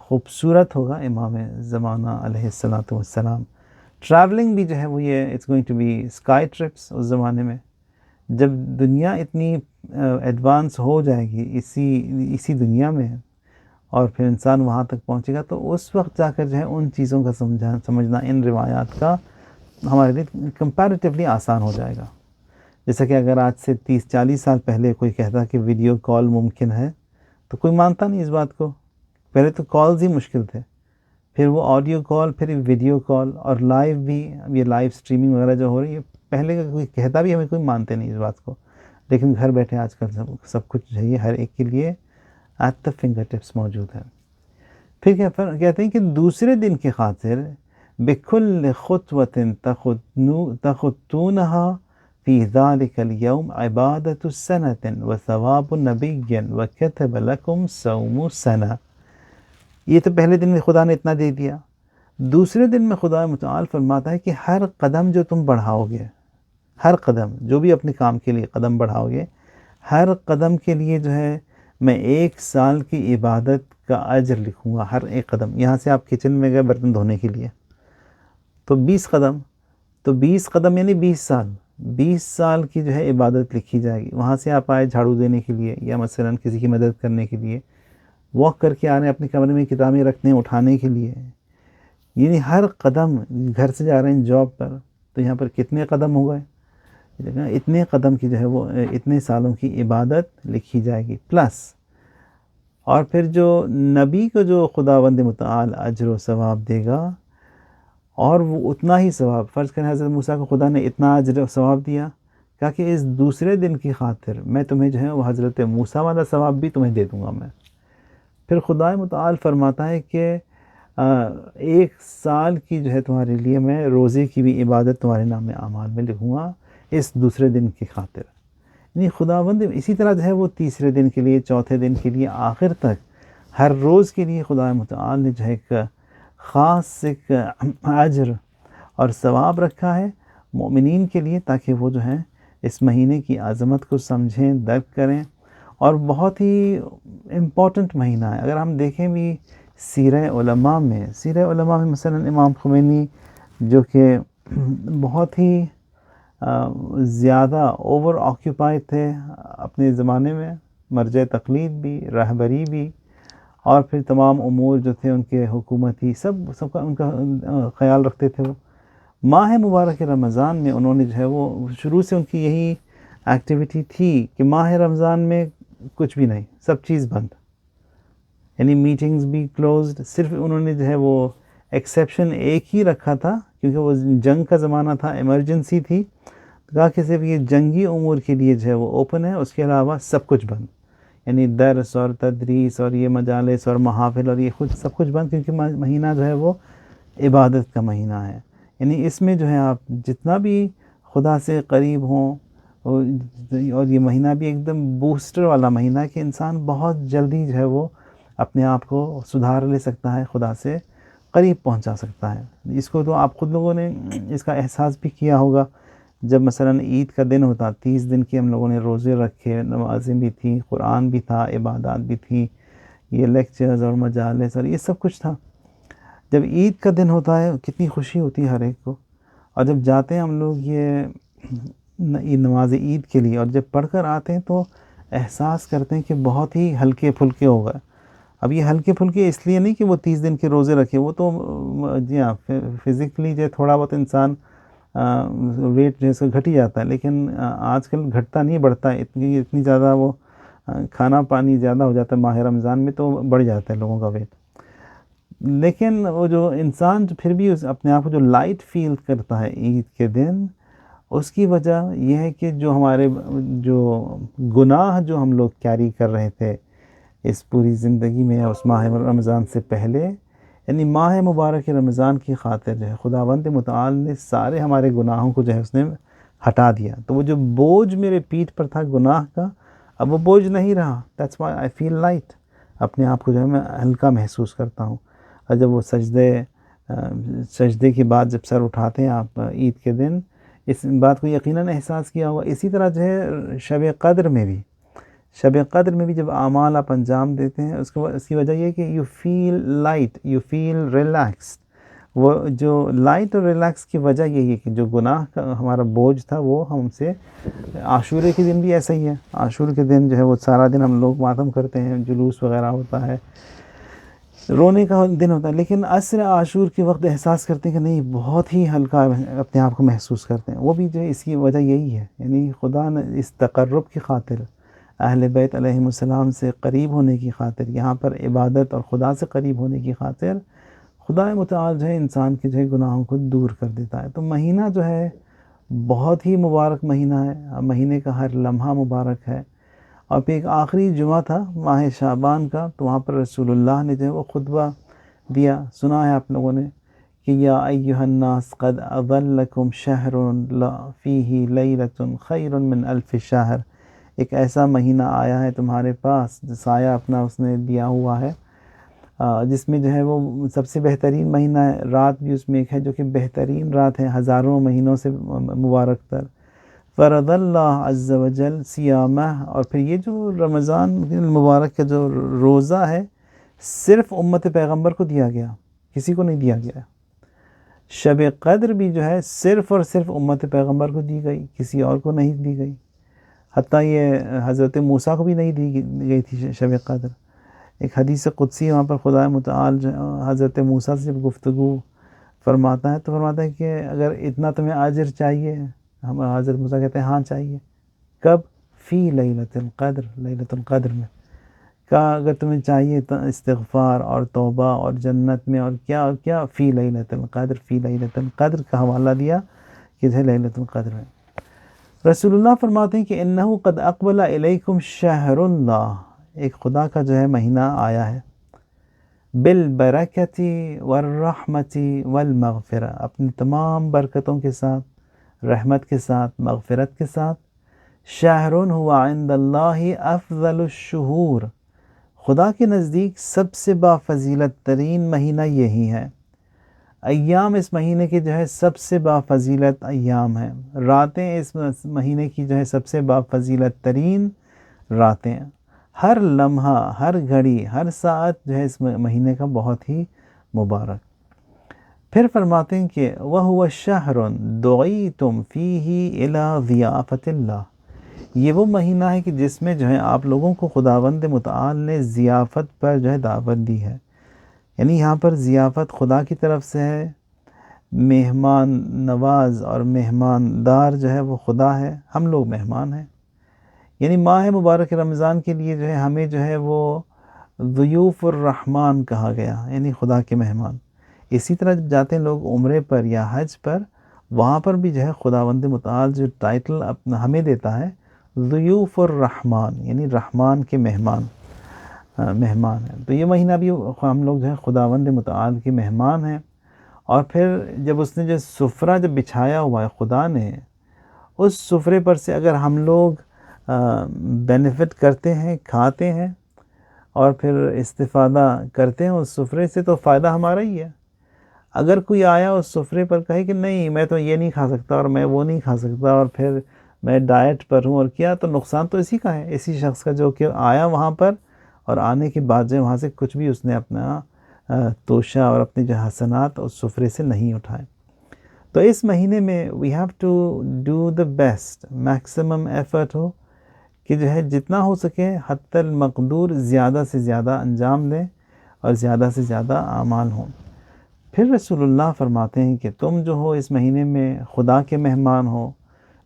خوبصورت ہوگا امام زمانہ علیہ السلام۔ ٹریولنگ بھی جو ہے وہ یہ it's going to be sky trips اس زمانے میں، جب دنیا اتنی ایڈوانس ہو جائے گی اسی دنیا میں، اور پھر انسان وہاں تک پہنچے گا، تو اس وقت جا کر جو ہے ان چیزوں کا سمجھنا، ان روایات کا ہمارے لیے کمپیریٹیولی آسان ہو جائے گا۔ جیسا کہ اگر آج سے 30-40 سال پہلے کوئی کہتا کہ ویڈیو کال ممکن ہے تو کوئی مانتا نہیں اس بات کو۔ پہلے تو کالز ہی مشکل تھے، پھر وہ آڈیو کال، پھر ویڈیو کال، اور لائیو بھی، اب یہ لائیو سٹریمنگ وغیرہ جو ہو رہی ہے، پہلے کا کوئی کہتا بھی ہمیں کوئی مانتے نہیں اس بات کو، لیکن گھر بیٹھے آج کل سب کچھ جو ہے ہر ایک کے لیے ایٹ دا فنگر ٹپس موجود ہے۔ پھر کہتے ہیں کہ دوسرے دن کی خاطر بِكُلِّ خُطْوَةٍ تَخُطُّونَهَا فِي ذَلِكَ الْيَوْمِ عِبَادَةُ سَنَةٍ وَثَوَابُ نَبِيٍّ وَكَتَبَ لَكُمْ صَوْمُ سَنَةٍ۔ یہ تو پہلے دن میں خدا نے اتنا دے دیا۔ دوسرے دن میں خدا متعال فرماتا ہے کہ ہر قدم جو تم بڑھاؤ گے، ہر قدم جو بھی اپنے کام کے لیے قدم بڑھاؤ گے، ہر قدم کے لیے جو ہے میں 1 سال کی عبادت کا اجر لکھوں گا، ہر ایک قدم۔ یہاں سے آپ کچن میں گئے برتن دھونے کے لیے تو 20 قدم، تو 20 قدم یعنی 20 سال، 20 سال کی جو ہے عبادت لکھی جائے گی۔ وہاں سے آپ آئے جھاڑو دینے کے لیے، یا مثلا کسی کی مدد کرنے کے لیے، واک کر کے آ رہے ہیں اپنے کمرے میں کتابیں رکھنے اٹھانے کے لیے، یعنی ہر قدم، گھر سے جا رہے ہیں جاب پر تو یہاں پر کتنے قدم ہو گئے، اتنے قدم کی جو ہے وہ اتنے سالوں کی عبادت لکھی جائے گی پلس، اور پھر جو نبی کو جو خداوند متعال اجر و ثواب دے گا، اور وہ اتنا ہی ثواب، فرض کریں حضرت موسیٰ کو خدا نے اتنا اجر و ثواب دیا کہ اس دوسرے دن کی خاطر میں تمہیں جو ہے وہ حضرت موسیٰ والا ثواب بھی تمہیں دے دوں گا میں۔ پھر خدا متعال فرماتا ہے کہ 1 سال کی جو ہے تمہارے لیے میں روزے کی بھی عبادت تمہارے نام اعمال میں لکھوں گا اس دوسرے دن کی خاطر۔ یعنی خداوند اسی طرح جو ہے وہ تیسرے دن کے لیے، چوتھے دن کے لیے، آخر تک ہر روز کے لیے خدا متعال نے جو ہے ایک خاص ایک اجر اور ثواب رکھا ہے مومنین کے لیے، تاکہ وہ جو ہے اس مہینے کی عظمت کو سمجھیں، درک کریں۔ اور بہت ہی امپورٹنٹ مہینہ ہے۔ اگر ہم دیکھیں بھی سیرہ علماء میں مثلا امام خمینی جو کہ بہت ہی زیادہ اوور آکیوپائڈ تھے اپنے زمانے میں، مرجع تقلید بھی، رہبری بھی، اور پھر تمام امور جو تھے ان کے حکومتی سب کا ان کا خیال رکھتے تھے۔ وہ ماہ مبارک رمضان میں انہوں نے جو ہے وہ شروع سے ان کی یہی ایکٹیویٹی تھی کہ ماہ رمضان میں کچھ بھی نہیں، سب چیز بند، یعنی میٹنگز بھی کلوزڈ۔ صرف انہوں نے جو ہے وہ ایکسیپشن ایک ہی رکھا تھا، کیونکہ وہ جنگ کا زمانہ تھا، ایمرجنسی تھی، کہا کہ صرف یہ جنگی امور کے لیے جو ہے وہ اوپن ہے، اس کے علاوہ سب کچھ بند، یعنی درس اور تدریس اور یہ مجالس اور محافل اور یہ سب کچھ بند، کیونکہ مہینہ جو ہے وہ عبادت کا مہینہ ہے۔ یعنی اس میں جو ہے آپ جتنا بھی خدا سے قریب ہوں، اور یہ مہینہ بھی ایک دم بوسٹر والا مہینہ ہے کہ انسان بہت جلدی جو ہے وہ اپنے آپ کو سدھار لے سکتا ہے، خدا سے قریب پہنچا سکتا ہے۔ اس کو تو آپ خود لوگوں نے اس کا احساس بھی کیا ہوگا، جب مثلا عید کا دن ہوتا، 30 دن کی ہم لوگوں نے روزے رکھے، نمازیں بھی تھیں، قرآن بھی تھا، عبادات بھی تھی، یہ لیکچرز اور مجالس اور یہ سب کچھ تھا۔ جب عید کا دن ہوتا ہے کتنی خوشی ہوتی ہے ہر ایک کو، اور جب جاتے ہیں ہم لوگ یہ نماز عید کے لیے، اور جب پڑھ کر آتے ہیں تو احساس کرتے ہیں کہ بہت ہی ہلکے پھلکے ہو گئے۔ اب یہ ہلکے پھلکے اس لیے نہیں کہ وہ 30 دن کے روزے رکھے، وہ تو جی ہاں فزیکلی جو تھوڑا بہت انسان ویٹ جو ہے سو گھٹ ہی جاتا ہے، لیکن آج کل گھٹتا نہیں، بڑھتا ہے، اتنی زیادہ وہ کھانا پانی زیادہ ہو جاتا ہے ماہ رمضان میں، تو بڑھ جاتا ہے لوگوں کا ویٹ۔ لیکن وہ جو انسان پھر بھی اپنے آپ کو جو لائٹ فیل کرتا ہے عید کے دن، اس کی وجہ یہ ہے کہ جو ہمارے جو گناہ جو ہم لوگ کیری کر رہے تھے اس پوری زندگی میں، اس ماہ رمضان سے پہلے، یعنی ماہ مبارک رمضان کی خاطر جو ہے خداوند متعال نے سارے ہمارے گناہوں کو جو ہے اس نے ہٹا دیا۔ تو وہ جو بوجھ میرے پیٹھ پر تھا گناہ کا، اب وہ بوجھ نہیں رہا۔ That's why I feel light, اپنے آپ کو جو ہے میں ہلکا محسوس کرتا ہوں۔ اور جب وہ سجدے کے بعد جب سر اٹھاتے ہیں آپ عید کے دن، اس بات کو یقیناً احساس کیا ہوگا۔ اسی طرح جو ہے شب قدر میں بھی جب اعمال آپ انجام دیتے ہیں، اس کی وجہ یہ ہے کہ you feel light, you feel relaxed. وہ جو لائٹ اور ریلیکس کی وجہ یہی ہے کہ جو گناہ کا ہمارا بوجھ تھا وہ ہم سے، عاشورے کے دن بھی ایسا ہی ہے، عاشور کے دن جو ہے وہ سارا دن ہم لوگ ماتم کرتے ہیں، جلوس وغیرہ ہوتا ہے، رونے کا دن ہوتا ہے، لیکن عصر عاشور کے وقت احساس کرتے ہیں کہ نہیں، بہت ہی ہلکا اپنے آپ کو محسوس کرتے ہیں۔ وہ بھی جو ہے اس کی وجہ یہی ہے، یعنی خدا نے اس تقرب کی خاطر، اہل بیت علیہم السلام سے قریب ہونے کی خاطر، یہاں پر عبادت اور خدا سے قریب ہونے کی خاطر، خدا متعال جو ہے انسان کے جو ہے گناہوں کو دور کر دیتا ہے۔ تو مہینہ جو ہے بہت ہی مبارک مہینہ ہے، مہینے کا ہر لمحہ مبارک ہے۔ اور پھر ایک آخری جمعہ تھا ماہ شعبان کا، تو وہاں پر رسول اللہ نے جو ہے وہ خطبہ دیا، سنا ہے آپ لوگوں نے کہ یا ایھا الناس قد اظلکم شہر فیہ لیلۃ خیر من الف شہر، ایک ایسا مہینہ آیا ہے تمہارے پاس، سایہ اپنا اس نے دیا ہوا ہے، جس میں جو ہے وہ سب سے بہترین مہینہ ہے، رات بھی اس میں ایک ہے جو کہ بہترین رات ہے ہزاروں مہینوں سے مبارک تر۔ فرض اللہ عز وجل صیامہ، اور پھر یہ جو رمضان المبارک کا جو روزہ ہے صرف امت پیغمبر کو دیا گیا، کسی کو نہیں دیا گیا۔ شب قدر بھی جو ہے صرف اور صرف امت پیغمبر کو دی گئی، کسی اور کو نہیں دی گئی، حتیٰ یہ حضرت موسیٰ کو بھی نہیں دی گئی تھی شب قدر۔ ایک حدیث قدسی وہاں پر خدا متعال حضرت موسیٰ سے جب گفتگو فرماتا ہے تو فرماتا ہے کہ اگر اتنا تمہیں اجر چاہیے ہم حضرت موسیٰ کہتے ہیں ہاں چاہیے. کب؟ فی لیلۃ القدر، لیلۃ القدر میں. کہا اگر تمہیں چاہیے استغفار اور توبہ اور جنت میں اور کیا اور کیا، فی لیلۃ القدر، فی لیلۃ القدر کا حوالہ دیا کہ ہے لیلۃ القدر میں. رسول اللہ فرماتے ہیں کہ انہ قد اقبل الیکم شہر اللہ، ایک خدا کا جو ہے مہینہ آیا ہے، بالبرکۃ والرحمۃ والمغفرہ، اپنی تمام برکتوں کے ساتھ، رحمت کے ساتھ، مغفرت کے ساتھ. شہر ہوا عند اللہ افضل الشہور، خدا کے نزدیک سب سے بافضیلت ترین مہینہ یہی ہے. ایام اس مہینے کی جو ہے سب سے بافضیلت ایام ہیں، راتیں اس مہینے کی جو ہے سب سے بافضیلت ترین راتیں ہیں. ہر لمحہ، ہر گھڑی، ہر ساعت جو ہے اس مہینے کا بہت ہی مبارک. پھر فرماتے ہیں کہ وَهُوَ شَهْرٌ دُعِيتُمْ فِيهِ إِلَى ضِيَافَةِ اللَّهِ، یہ وہ مہینہ ہے کہ جس میں جو ہے آپ لوگوں کو خداوند متعال نے ضیافت پر جو ہے دعوت دی ہے. یعنی یہاں پر ضیافت خدا کی طرف سے ہے، مہمان نواز اور مہمان دار جو ہے وہ خدا ہے، ہم لوگ مہمان ہیں. یعنی ماہ مبارک رمضان کے لیے جو ہے ہمیں جو ہے وہ ضیوف الرحمن کہا گیا، یعنی خدا کے مہمان. اسی طرح جب جاتے ہیں لوگ عمرے پر یا حج پر، وہاں پر بھی جو ہے خداوند متعال جو ٹائٹل اپنا ہمیں دیتا ہے ضیوف الرحمن، یعنی رحمان کے مہمان ہیں. تو یہ مہینہ بھی ہم لوگ جو ہے خداوند متعال کے مہمان ہیں. اور پھر جب اس نے جو سفرہ جب بچھایا ہوا ہے خدا نے، اس سفرے پر سے اگر ہم لوگ بینیفٹ کرتے ہیں، کھاتے ہیں اور پھر استفادہ کرتے ہیں اس سفرے سے، تو فائدہ ہمارا ہی ہے. اگر کوئی آیا اس سفرے پر کہے کہ نہیں میں تو یہ نہیں کھا سکتا اور میں وہ نہیں کھا سکتا اور پھر میں ڈائٹ پر ہوں اور کیا، تو نقصان تو اسی کا ہے، اسی شخص کا جو کہ آیا وہاں پر اور آنے کے بعد جو وہاں سے کچھ بھی اس نے اپنا توشہ اور اپنے جو حسنات اس سفرے سے نہیں اٹھائے. تو اس مہینے میں we have to do the best, maximum effort ہو کہ جو ہے جتنا ہو سکے حتی المقدور زیادہ سے زیادہ انجام دیں اور زیادہ سے زیادہ اعمال ہوں. پھر رسول اللہ فرماتے ہیں کہ تم جو ہو اس مہینے میں خدا کے مہمان ہو.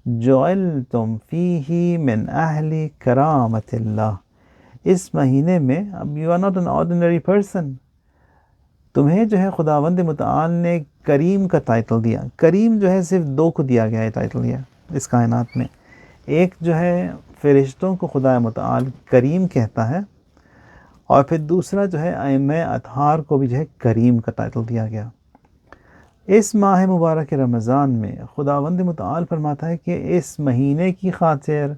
جعلتم فیہ من اہل کرامت اللہ، اس مہینے میں اب you are not an ordinary person, تمہیں جو ہے خداوند متعال نے کریم کا ٹائٹل دیا. کریم جو ہے صرف دو کو دیا گیا ہے ٹائٹل دیا اس کائنات میں. ایک جو ہے فرشتوں کو خدا متعال کریم کہتا ہے، اور پھر دوسرا جو ہے ائمہ اطہار کو بھی جو ہے کریم کا ٹائٹل دیا گیا. اس ماہ مبارک رمضان میں خداوند متعال فرماتا ہے کہ اس مہینے کی خاطر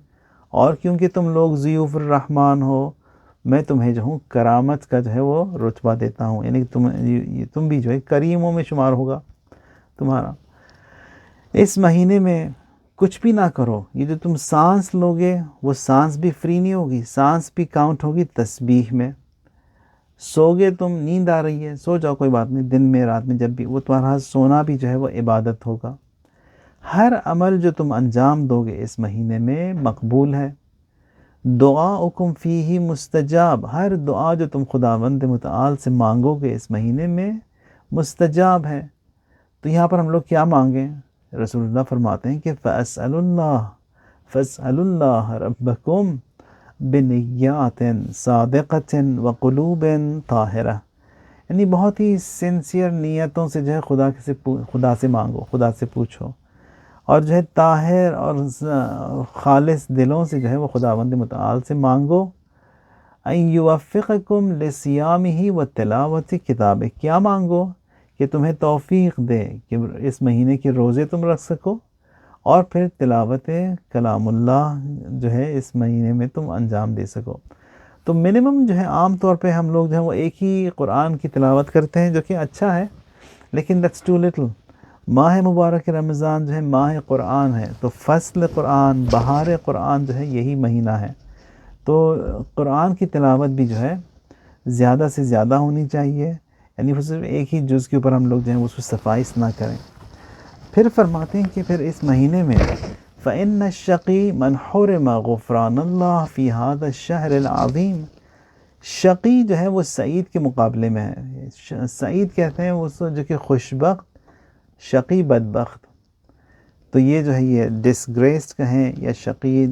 اور کیونکہ تم لوگ ضیوف الرحمن ہو، میں تمہیں جو ہوں کرامت کا جو ہے وہ رتبہ دیتا ہوں. یعنی تم بھی جو ہے کریموں میں شمار ہوگا تمہارا. اس مہینے میں کچھ بھی نہ کرو، یہ جو تم سانس لوگے وہ سانس بھی فری نہیں ہوگی، سانس بھی کاؤنٹ ہوگی تسبیح میں. سوگے تم، نیند آ رہی ہے، سو جاؤ کوئی بات نہیں، دن میں رات میں جب بھی، وہ تمہارا سونا بھی جو ہے وہ عبادت ہوگا. ہر عمل جو تم انجام دو گے اس مہینے میں مقبول ہے. دعاؤکم فیہ مستجاب، ہر دعا جو تم خداوند متعال سے مانگو گے اس مہینے میں مستجاب ہے. تو یہاں پر ہم لوگ کیا مانگیں؟ رسول اللہ فرماتے ہیں کہ فَاسْأَلُوا اللَّهَ رَبَّكُمْ بِنِيَّاتٍ صَادِقَةٍ وَقُلُوبٍ طَاہِرَةٍ، یعنی بہت ہی سنسیئر نیتوں سے جو ہے خدا سے مانگو، خدا سے پوچھو، اور جو ہے طاہر اور خالص دلوں سے جو ہے وہ خداوند متعال سے مانگو. اَن يُوَفِّقَكُمْ لِصِيَامِهِ وَتِلَاوَةِ کتابِ، کیا مانگو؟ کہ تمہیں توفیق دے کہ اس مہینے کے روزے تم رکھ سکو اور پھر تلاوت کلام اللہ جو ہے اس مہینے میں تم انجام دے سکو. تو منیمم جو ہے عام طور پہ ہم لوگ جو ہے وہ ایک ہی قرآن کی تلاوت کرتے ہیں، جو کہ اچھا ہے، لیکن that's too little. ماہ مبارک رمضان جو ہے ماہ قرآن ہے، تو فصل قرآن، بہار قرآن جو ہے یہی مہینہ ہے. تو قرآن کی تلاوت بھی جو ہے زیادہ سے زیادہ ہونی چاہیے، یعنی صرف ایک ہی جز کے اوپر ہم لوگ جو ہیں اس کو صفائش نہ کریں. پھر فرماتے ہیں کہ پھر اس مہینے میں فَإِنَّ الشَّقِي مَنْ حُرِمَ غُفْرَانَ اللَّهِ فِي هَذَا الشَّهْرِ الْعَظِيمِ، شقی جو ہے وہ سعید کے مقابلے میں ہے. سعید کہتے ہیں وہ جو کہ خوشبخت، شقی بدبخت. تو یہ جو ہے یہ ڈسگریسڈ کہیں یا شقی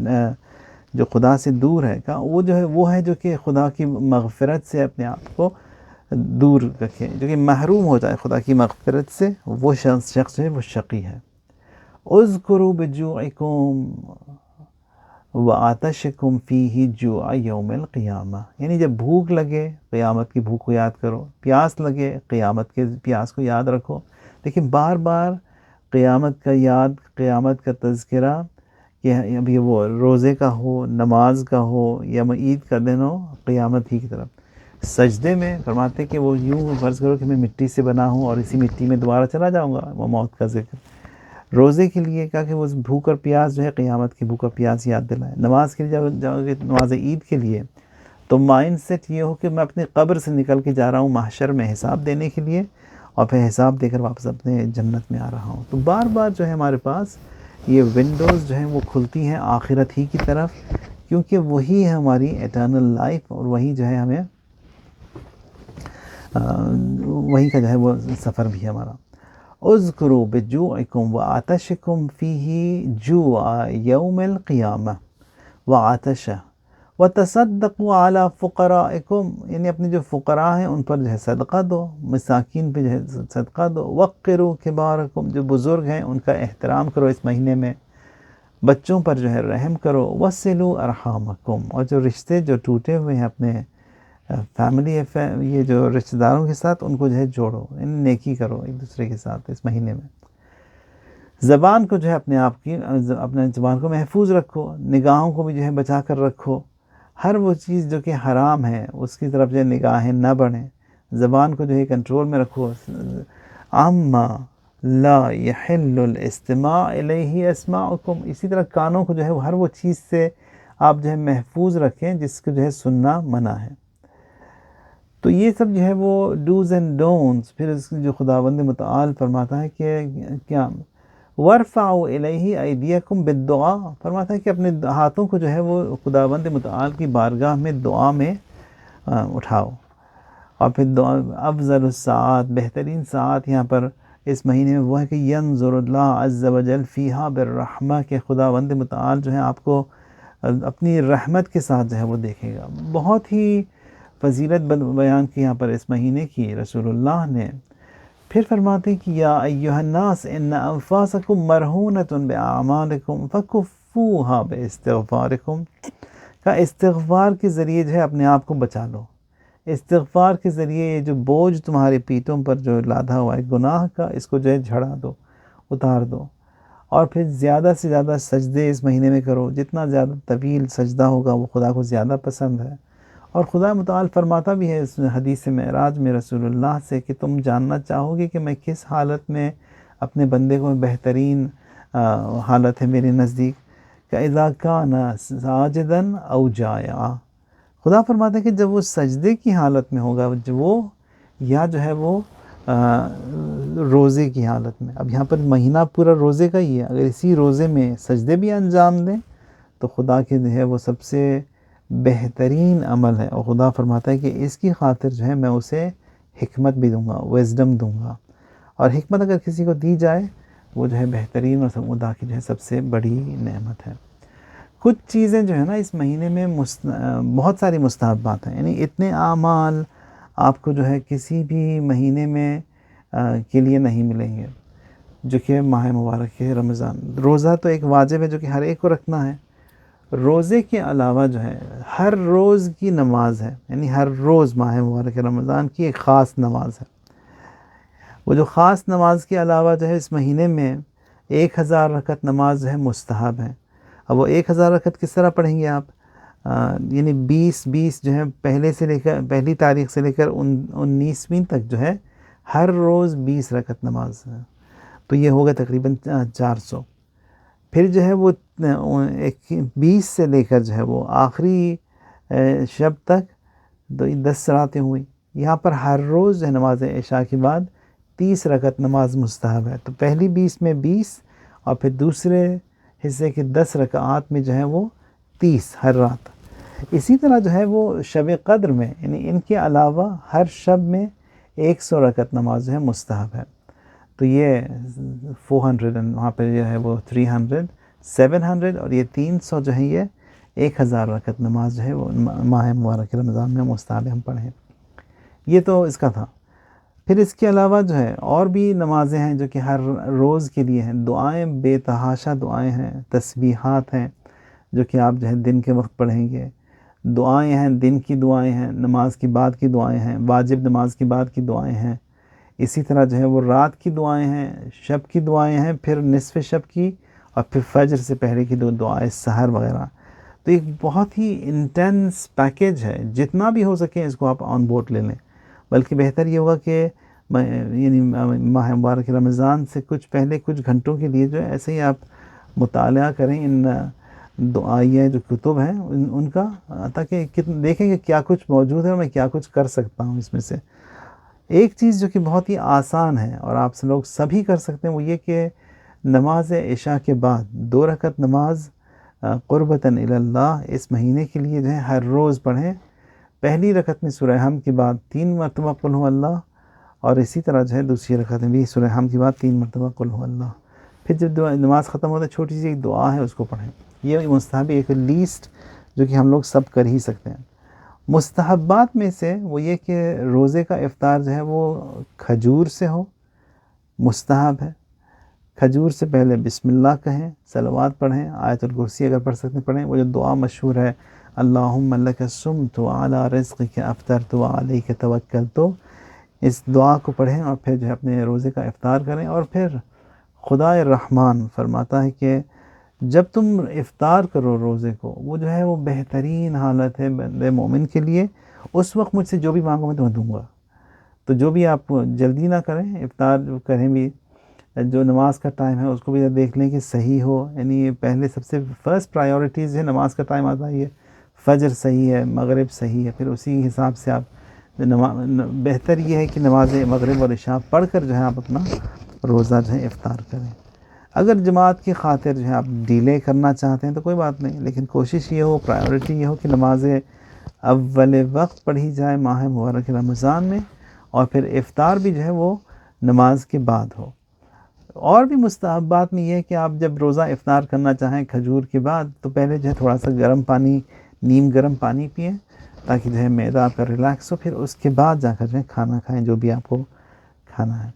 جو خدا سے دور ہے کا وہ جو ہے وہ ہے جو کہ خدا کی مغفرت سے اپنے آپ کو دور رکھے، جو کہ محروم ہو جائے خدا کی مغفرت سے، وہ شخص جو ہے وہ شقی ہے۔ اذکروا بجوعکم وآتشکم فیہ جوع یوم القیامہ، یعنی جب بھوک لگے قیامت کی بھوک کو یاد کرو، پیاس لگے قیامت کے پیاس کو یاد رکھو۔ لیکن بار بار قیامت کا یاد، قیامت کا تذکرہ، کہ ابھی وہ روزے کا ہو، نماز کا ہو، یا عید کا دن ہو، قیامت ہی کی طرف سجدے میں فرماتے کہ وہ یوں فرض کرو کہ میں مٹی سے بنا ہوں اور اسی مٹی میں دوبارہ چلا جاؤں گا، وہ موت کا ذکر۔ روزے کے لیے کہا کہ وہ بھوک اور پیاس جو ہے قیامت کی بھوک اور پیاس یاد دلائے۔ نماز کے لیے جب جاؤ گے نماز عید کے لیے تو مائنڈ سیٹ یہ ہو کہ میں اپنی قبر سے نکل کے جا رہا ہوں محشر میں حساب دینے کے لیے، اور پھر حساب دے کر واپس اپنے جنت میں آ رہا ہوں۔ تو بار بار جو ہے ہمارے پاس یہ ونڈوز جو ہیں وہ کھلتی ہیں آخرت ہی کی طرف، کیونکہ وہی ہے ہماری ایٹرنل لائف، اور وہی جو ہے ہمیں وہی کا جو ہے وہ سفر بھی ہے ہمارا۔ اذکروا بجوعکم وآتشکم فیہ جوع یوم القیامہ وآتشہ وتصدقوا علی فقرائکم، یعنی اپنے جو فقراء ہیں ان پر جو ہے صدقہ دو، مساکین پہ جو ہے صدقہ دو۔ وقروا کبارکم، جو بزرگ ہیں ان کا احترام کرو اس مہینے میں، بچوں پر جو ہے رحم کرو۔ وصلوا ارحامکم، اور جو رشتے جو ٹوٹے ہوئے ہیں اپنے فیملی یہ جو رشتہ داروں کے ساتھ ان کو جو ہے جوڑو، نیکی کرو ایک دوسرے کے ساتھ اس مہینے میں۔ زبان کو جو ہے اپنے زبان کو محفوظ رکھو، نگاہوں کو بھی جو ہے بچا کر رکھو، ہر وہ چیز جو کہ حرام ہے اس کی طرف جو ہے نگاہیں نہ بڑھیں، زبان کو جو ہے کنٹرول میں رکھو۔ اما لا یحل الاستماع الیہ اسماعکم، اسی طرح کانوں کو جو ہے ہر وہ چیز سے آپ جو ہے محفوظ رکھیں جس کو جو ہے سننا منع ہے۔ تو یہ سب جو ہے وہ ڈوز اینڈ ڈونٹس، پھر اس جو خداوند متعال فرماتا ہے کہ کیا وَارْفَعُوا إِلَيْهِ أَيْدِيَكُمْ بِالدُّعَاء، فرماتا ہے کہ اپنے ہاتھوں کو جو ہے وہ خداوند متعال کی بارگاہ میں دعا میں اٹھاؤ۔ اور پھر دعا افضل الساعات، بہترین ساعت یہاں پر اس مہینے میں وہ ہے کہ ینظر اللہ عز وجل فیہا بالرحمہ، کہ خداوند متعال جو ہے آپ کو اپنی رحمت کے ساتھ جو ہے وہ دیکھے گا۔ بہت ہی فضیلت بیان کی یہاں پر اس مہینے کی رسول اللہ نے۔ پھر فرماتے ہیں کہ یا ایھا الناس ان انفاسکم مرہونۃ باعمالکم فکفوھا باستغفارکم، کا استغفار کے ذریعے جو ہے اپنے آپ کو بچا لو، استغفار کے ذریعے یہ جو بوجھ تمہارے پیٹوں پر جو لادا ہوا ہے گناہ کا، اس کو جو ہے جھڑا دو، اتار دو۔ اور پھر زیادہ سے زیادہ سجدے اس مہینے میں کرو، جتنا زیادہ طویل سجدہ ہوگا وہ خدا کو زیادہ پسند ہے۔ اور خدا متعال فرماتا بھی ہے اس حدیث معراج میں رسول اللہ سے کہ تم جاننا چاہو گے کہ میں کس حالت میں اپنے بندے کو بہترین حالت ہے میرے نزدیک، کہ اذا کان ساجدا او جائعا، خدا فرماتا ہے کہ جب وہ سجدے کی حالت میں ہوگا وہ، یا جو ہے وہ روزے کی حالت میں۔ اب یہاں پر مہینہ پورا روزے کا ہی ہے، اگر اسی روزے میں سجدے بھی انجام دیں تو خدا کے جو ہے وہ سب سے بہترین عمل ہے، اور خدا فرماتا ہے کہ اس کی خاطر جو ہے میں اسے حکمت بھی دوں گا، وزڈم دوں گا۔ اور حکمت اگر کسی کو دی جائے وہ جو ہے بہترین اور خدا کی جو ہے سب سے بڑی نعمت ہے۔ کچھ چیزیں جو ہے نا اس مہینے میں بہت ساری مستحبات ہیں، یعنی اتنے اعمال آپ کو جو ہے کسی بھی مہینے میں کے لیے نہیں ملیں گے، جو کہ ماہ مبارک ہے رمضان۔ روزہ تو ایک واجب ہے جو کہ ہر ایک کو رکھنا ہے۔ روزے کے علاوہ جو ہے ہر روز کی نماز ہے، یعنی ہر روز ماہ مبارک رمضان کی ایک خاص نماز ہے۔ وہ جو خاص نماز کے علاوہ جو ہے اس مہینے میں 1000 رکعت نماز جو ہے مستحب ہے۔ اب وہ 1000 رکعت کس طرح پڑھیں گے آپ؟ یعنی 20 جو ہے پہلی تاریخ سے لے کر 19ویں تک جو ہے ہر روز 20 رکعت نماز ہے، تو یہ ہوگا تقریباً 400۔ پھر جو ہے وہ 20 سے لے کر جو ہے وہ آخری شب تک تو 10 راتیں ہوئی۔ یہاں پر ہر روز جو ہے نماز عشاء کے بعد 30 رکعت نماز مستحب ہے، تو پہلی 20 میں 20 اور پھر دوسرے حصے کے 10 رکعات میں جو ہے وہ 30 ہر رات۔ اسی طرح جو ہے وہ شب قدر میں، یعنی ان کے علاوہ ہر شب میں 100 رکعت نماز جو ہے مستحب ہے۔ تو یہ 400 وہاں پہ جو ہے وہ 300 700 اور یہ 300 جو ہے یہ 1000 رکعت نماز جو ہے وہ ماہ مبارک رمضان میں مستحب ہم پڑھیں. یہ تو اس کا تھا. پھر اس کے علاوہ جو ہے اور بھی نمازیں ہیں جو کہ ہر روز کے لیے ہیں. دعائیں بے تحاشا دعائیں ہیں، تسبیحات ہیں جو کہ آپ جو ہے دن کے وقت پڑھیں گے. دعائیں ہیں، دن کی دعائیں ہیں، نماز کی بعد کی دعائیں ہیں، واجب نماز کی بعد کی دعائیں ہیں. اسی طرح جو ہے وہ رات کی دعائیں ہیں، شب کی دعائیں ہیں، پھر نصف شب کی، اور پھر فجر سے پہلے کی دعائیں سحر وغیرہ. تو ایک بہت ہی انٹینس پیکیج ہے. جتنا بھی ہو سکے اس کو آپ آن بورڈ لے لیں. بلکہ بہتر یہ ہوگا کہ یعنی ماہ مبارک رمضان سے کچھ پہلے کچھ گھنٹوں کے لیے جو ہے ایسے ہی آپ مطالعہ کریں ان دعائیہ جو کتب ہیں ان کا، تاکہ دیکھیں کہ کیا کچھ موجود ہے اور میں کیا کچھ کر سکتا ہوں اس میں سے. ایک چیز جو کہ بہت ہی آسان ہے اور آپ سے لوگ سبھی کر سکتے ہیں وہ یہ کہ نماز عشاء کے بعد 2 رکعت نماز قربتاً الی اللہ اس مہینے کے لیے جو ہے ہر روز پڑھیں. پہلی رکعت میں سورہ حمد کے بعد 3 مرتبہ قل هو اللہ، اور اسی طرح جو ہے دوسری رکعت میں بھی سورہ حمد کے بعد 3 مرتبہ قل هو اللہ. پھر جب نماز ختم ہوتا ہے چھوٹی سی ایک دعا ہے اس کو پڑھیں. یہ مستحب ایک لیسٹ جو کہ ہم لوگ سب کر ہی سکتے ہیں. مستحبات میں سے وہ یہ کہ روزے کا افطار جو ہے وہ کھجور سے ہو، مستحب ہے. کھجور سے پہلے بسم اللہ کہیں، صلوات پڑھیں، آیت الکرسی اگر پڑھ سکتے ہیں پڑھیں. وہ جو دعا مشہور ہے اللہم لک صمت وعلی رزقک افطرت وعلیک توکلت، اس دعا کو پڑھیں اور پھر جو ہے اپنے روزے کا افطار کریں. اور پھر خدا الرحمن فرماتا ہے کہ جب تم افطار کرو روزے کو، وہ جو ہے وہ بہترین حالت ہے بندے مومن کے لیے. اس وقت مجھ سے جو بھی مانگو میں تمہیں دوں گا. تو جو بھی آپ جلدی نہ کریں، افطار کریں بھی، جو نماز کا ٹائم ہے اس کو بھی دیکھ لیں کہ صحیح ہو. یعنی پہلے سب سے فرسٹ پرائیورٹیز ہے نماز کا ٹائم آتا ہے، فجر صحیح ہے، مغرب صحیح ہے، پھر اسی حساب سے آپ بہتر یہ ہے کہ نماز مغرب اور عشاء پڑھ کر جو ہے آپ اپنا روزہ جو ہے افطار کریں. اگر جماعت کی خاطر جو ہے آپ ڈیلے کرنا چاہتے ہیں تو کوئی بات نہیں، لیکن کوشش یہ ہو، پرائیورٹی یہ ہو کہ نمازیں اول وقت پڑھی جائے ماہ مبارک رمضان میں، اور پھر افطار بھی جو ہے وہ نماز کے بعد ہو. اور بھی مستحبات میں یہ ہے کہ آپ جب روزہ افطار کرنا چاہیں کھجور کے بعد تو پہلے جو ہے تھوڑا سا گرم پانی، نیم گرم پانی پئیں تاکہ جو ہے معدہ آپ کا ریلیکس ہو. پھر اس کے بعد جا کر جو ہے کھانا کھائیں جو بھی آپ کو کھانا ہے.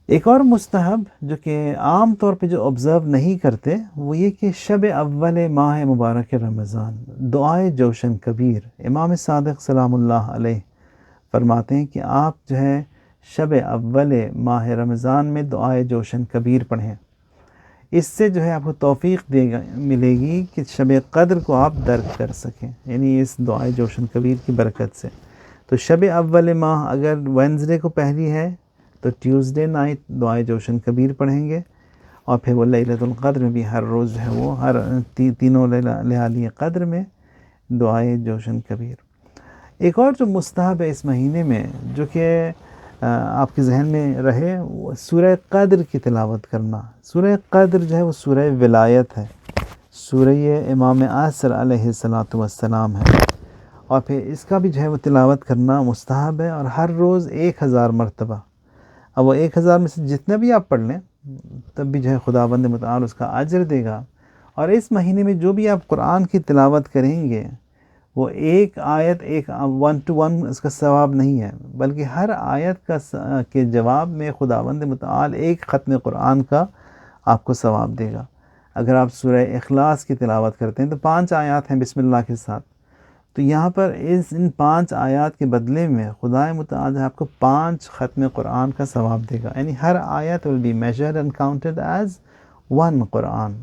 ایک اور مستحب جو کہ عام طور پہ جو آبزرو نہیں کرتے وہ یہ کہ شب اول ماہ مبارک رمضان دعائے جوشن کبیر. امام صادق سلام اللہ علیہ فرماتے ہیں کہ آپ جو ہے شب اول ماہ رمضان میں دعائے جوشن کبیر پڑھیں. اس سے جو ہے آپ کو توفیق ملے گی کہ شب قدر کو آپ درک کر سکیں، یعنی اس دعائے جوشن کبیر کی برکت سے. تو شب اول ماہ اگر وینزڈے کو پہلی ہے تو ٹیوزڈے نائٹ دعائے جوشن کبیر پڑھیں گے. اور پھر وہ لیلۃ القدر میں بھی ہر روز جو ہے وہ ہر تینوں لیالی قدر میں دعائے جوشن کبیر. ایک اور جو مستحب ہے اس مہینے میں جو کہ آپ کے ذہن میں رہے، وہ سورہ قدر کی تلاوت کرنا. سورہ قدر جو ہے وہ سورہ ولایت ہے، سورہ امام عصر علیہ السلام ہے. اور پھر اس کا بھی جو ہے وہ تلاوت کرنا مستحب ہے، اور ہر روز 1000 مرتبہ. اب وہ 1000 میں سے جتنے بھی آپ پڑھ لیں تب بھی جو ہے خداوند متعال اس کا اجر دے گا. اور اس مہینے میں جو بھی آپ قرآن کی تلاوت کریں گے وہ ایک آیت، ایک 1 to 1 اس کا ثواب نہیں ہے، بلکہ ہر آیت کے جواب میں خداوند متعال ایک ختم قرآن کا آپ کو ثواب دے گا. اگر آپ سورہ اخلاص کی تلاوت کرتے ہیں تو 5 آیات ہیں بسم اللہ کے ساتھ، تو یہاں پر ان 5 آیات کے بدلے میں خدا متعال آپ کو 5 ختم قرآن کا ثواب دے گا. یعنی ہر آیت will be measured and counted as 1 قرآن.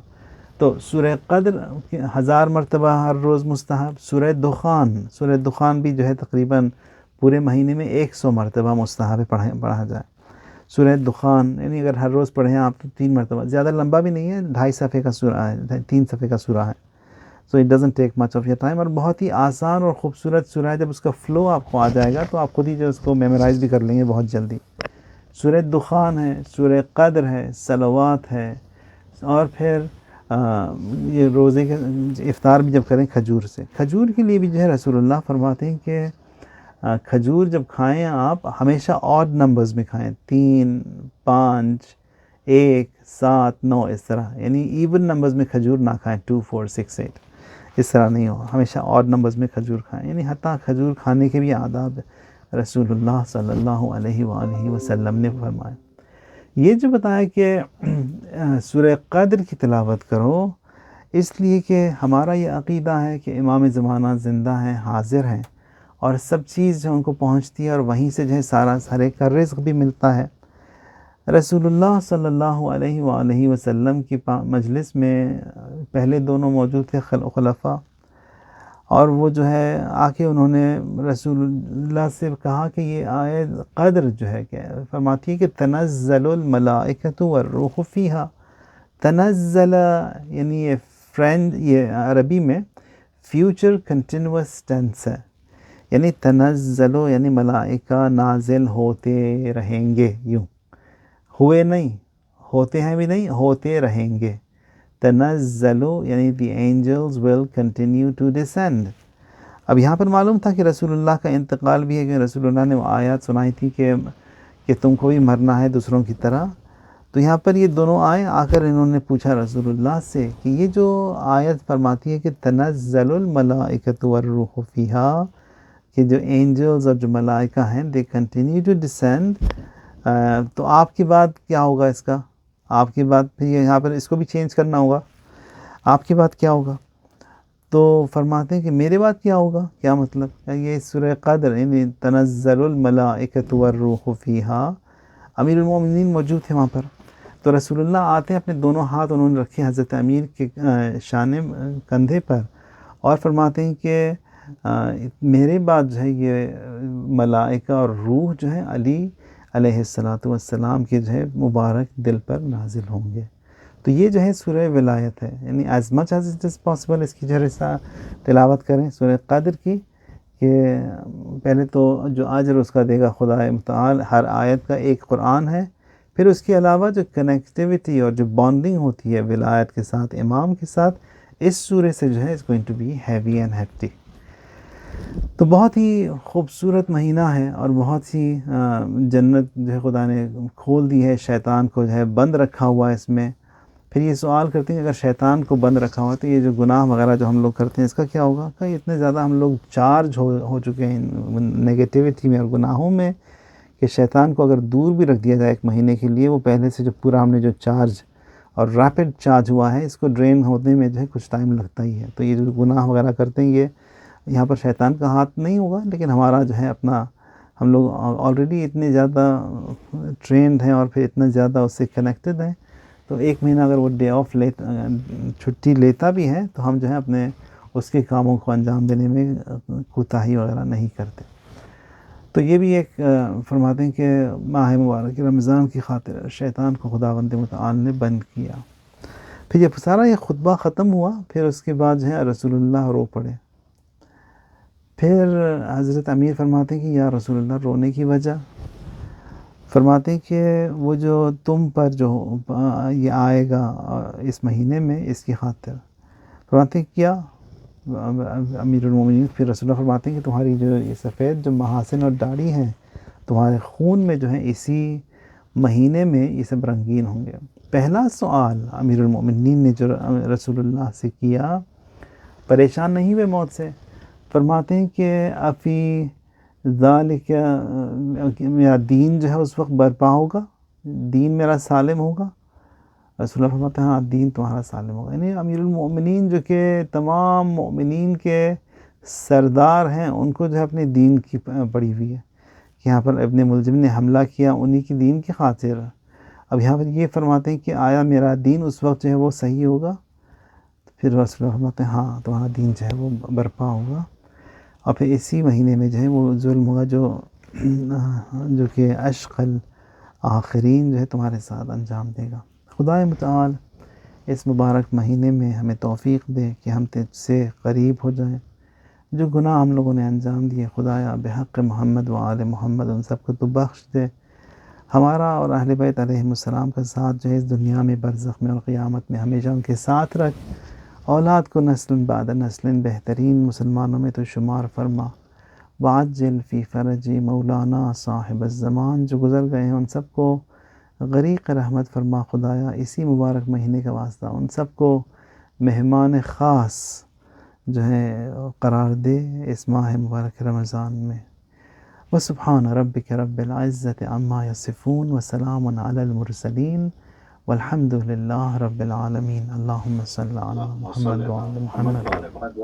تو سورہ قدر 1000 مرتبہ ہر روز مستحب. سورہ دخان بھی جو ہے تقریباً پورے مہینے میں 100 مرتبہ مستحب پڑھا جائے. سورہ دخان یعنی اگر ہر روز پڑھیں آپ تو 3 مرتبہ، زیادہ لمبا بھی نہیں ہے، 2.5 صفحے کا سورہ ہے، 3 صفحے کا سورہ ہے. So it doesn't take much of your time, اور بہت ہی آسان اور خوبصورت سورہ ہے. جب اس کا فلو آپ کو آ جائے گا تو آپ خود ہی جو اس کو میمورائز بھی کر لیں گے بہت جلدی. سورہ دخان ہے، سورہ قدر ہے، صلوات ہے، اور پھر یہ روزے کے افطار بھی جب کریں کھجور سے. کھجور کے لیے بھی جو ہے رسول اللہ فرماتے ہیں کہ کھجور جب کھائیں آپ ہمیشہ آڈ نمبرز میں کھائیں، 3، 5، 1، 7، 9 اس طرح، یعنی ایون نمبرز میں کھجور نہ کھائیں، 2، 4، 6، 8 اس طرح نہیں ہو، ہمیشہ آڈ نمبرز میں کھجور کھائیں، یعنی حتیٰ کھجور کھانے کے بھی آداب رسول اللہ صلی اللہ علیہ وآلہ وسلم نے فرمائے۔ یہ جو بتایا کہ سورہ قدر کی تلاوت کرو، اس لیے کہ ہمارا یہ عقیدہ ہے کہ امام زمانہ زندہ ہیں، حاضر ہیں، اور سب چیز جو ان کو پہنچتی ہے، اور وہیں سے جو ہے سارا ہر ایک کا رزق بھی ملتا ہے۔ رسول اللہ صلی اللہ علیہ وآلہ وسلم کی مجلس میں پہلے دونوں موجود تھے خلفاء، اور وہ جو ہے آ کے انہوں نے رسول اللہ سے کہا کہ یہ آیت قدر جو ہے کہ فرماتی ہے کہ تنزل الملائکۃ والروح فیہا، تنزل یعنی یہ یہ عربی میں فیوچر کنٹینوس ٹینس ہے، یعنی تنزلو یعنی ملائکہ نازل ہوتے رہیں گے، یوں ہوئے نہیں، ہوتے ہیں بھی نہیں، ہوتے رہیں گے۔ تنزلو یعنی the angels will continue to descend۔ اب یہاں پر معلوم تھا کہ رسول اللہ کا انتقال بھی ہے، کہ رسول اللہ نے وہ آیات سنائی تھی کہ تم کو بھی مرنا ہے دوسروں کی طرح، تو یہاں پر یہ دونوں آئے، آ کر انہوں نے پوچھا رسول اللہ سے کہ یہ جو آیت فرماتی ہے کہ تنزل الملائکۃ والروح فیہا، کہ جو اینجلز اور جو ملائکہ ہیں they continue to descend، تو آپ کی بات کیا ہوگا اس کا؟ آپ کی بات پھر یہاں پر اس کو بھی چینج کرنا ہوگا، آپ کی بات کیا ہوگا؟ تو فرماتے ہیں کہ میرے بات کیا ہوگا، کیا مطلب؟ یہ سورہ قدر یعنی تنزل الملائکۃ والروح فیہا، امیر المومنین موجود تھے وہاں پر، تو رسول اللہ آتے ہیں، اپنے دونوں ہاتھ انہوں نے رکھے حضرت امیر کے شانے کندھے پر، اور فرماتے ہیں کہ میرے بعد جو ہے یہ ملائکہ اور روح جو ہے علی علیہ السلام کے جو ہے مبارک دل پر نازل ہوں گے۔ تو یہ جو ہے سورہ ولایت ہے، یعنی as much as it is possible اس کی جو ہے تلاوت کریں سورہ قدر کی، کہ پہلے تو جو اجر اس کا دے گا خدا متعال، ہر آیت کا ایک قرآن ہے، پھر اس کے علاوہ جو کنیکٹیوٹی اور جو بانڈنگ ہوتی ہے ولایت کے ساتھ، امام کے ساتھ، اس سورے سے جو ہے it's going to be heavy and hefty۔ تو بہت ہی خوبصورت مہینہ ہے، اور بہت ہی جنت جو ہے خدا نے کھول دی ہے، شیطان کو جو ہے بند رکھا ہوا ہے اس میں۔ پھر یہ سوال کرتے ہیں کہ اگر شیطان کو بند رکھا ہوا تو یہ جو گناہ وغیرہ جو ہم لوگ کرتے ہیں اس کا کیا ہوگا؟ کہ اتنے زیادہ ہم لوگ چارج ہو چکے ہیں نگیٹیوٹی میں اور گناہوں میں، کہ شیطان کو اگر دور بھی رکھ دیا جائے ایک مہینے کے لیے، وہ پہلے سے جو پورا ہم نے جو چارج اور ریپڈ چارج ہوا ہے، اس کو ڈرین ہونے میں جو ہے کچھ ٹائم لگتا ہی ہے۔ تو یہ جو گناہ وغیرہ کرتے ہیں، یہ یہاں پر شیطان کا ہاتھ نہیں ہوگا، لیکن ہمارا جو ہے اپنا، ہم لوگ آلریڈی اتنے زیادہ ٹرینڈ ہیں اور پھر اتنا زیادہ اس سے کنیکٹڈ ہیں، تو ایک مہینہ اگر وہ ڈے آف چھٹی لیتا بھی ہے تو ہم جو ہے اپنے اس کے کاموں کو انجام دینے میں کوتاہی وغیرہ نہیں کرتے۔ تو یہ بھی ایک فرماتے ہیں کہ ماہ مبارک رمضان کی خاطر شیطان کو خداوند متعال نے بند کیا۔ پھر یہ سارا یہ خطبہ ختم ہوا، پھر اس کے بعد جو ہے رسول اللہ رو پڑے۔ پھر حضرت امیر فرماتے ہیں کہ یا رسول اللہ رونے کی وجہ؟ فرماتے ہیں کہ وہ جو تم پر جو یہ آئے گا اس مہینے میں، اس کی خاطر۔ فرماتے ہیں کیا؟ امیر المومنین پھر رسول اللہ فرماتے ہیں کہ تمہاری جو یہ سفید جو محاسن اور داڑھی ہیں، تمہارے خون میں جو ہے اسی مہینے میں یہ سب رنگین ہوں گے۔ پہلا سوال امیر المومنین نے جو رسول اللہ سے کیا، پریشان نہیں ہوئے موت سے، فرماتے ہیں کہ افی ذالک، میرا دین جو ہے اس وقت برپا ہوگا، دین میرا سالم ہوگا؟ رسول اللہ فرماتے ہیں ہاں دین تمہارا سالم ہوگا۔ یعنی امیر المؤمنین جو کہ تمام مؤمنین کے سردار ہیں، ان کو جو ہے اپنے دین کی پڑی ہوئی ہے، کہ یہاں پر ابن ملجم نے حملہ کیا انہی کی دین کی خاطر۔ اب یہاں پر یہ فرماتے ہیں کہ آیا میرا دین اس وقت جو ہے وہ صحیح ہوگا؟ پھر رسول اللہ فرماتے ہیں ہاں تمہارا دین جو ہے وہ برپا ہوگا، اور پھر اسی مہینے میں جو ہے وہ ظلم ہوگا جو کہ اشقل آخرین جو ہے تمہارے ساتھ انجام دے گا۔ خدا متعال اس مبارک مہینے میں ہمیں توفیق دے کہ ہم تجھ سے قریب ہو جائیں، جو گناہ ہم لوگوں نے انجام دیے خدایا بحق محمد و آل محمد ان سب کو تو بخش دے، ہمارا اور اہل بیت علیہم السلام کا ساتھ جو ہے اس دنیا میں برزخ میں اور قیامت میں ہمیشہ ان کے ساتھ رکھ، اولاد کو نسل بعد نسل بہترین مسلمانوں میں تو شمار فرما، وعجل فی فرج مولانا صاحب الزمان، جو گزر گئے ہیں ان سب کو غریق رحمت فرما خدایا، اسی مبارک مہینے کا واسطہ ان سب کو مہمان خاص جو ہے قرار دے اس ماہ مبارک رمضان میں۔ وسبحان ربک رب العزت عما یصفون وسلام علی المرسلین والحمد للہ رب العالمین۔ اللہم صلی علی محمد وعلی محمد۔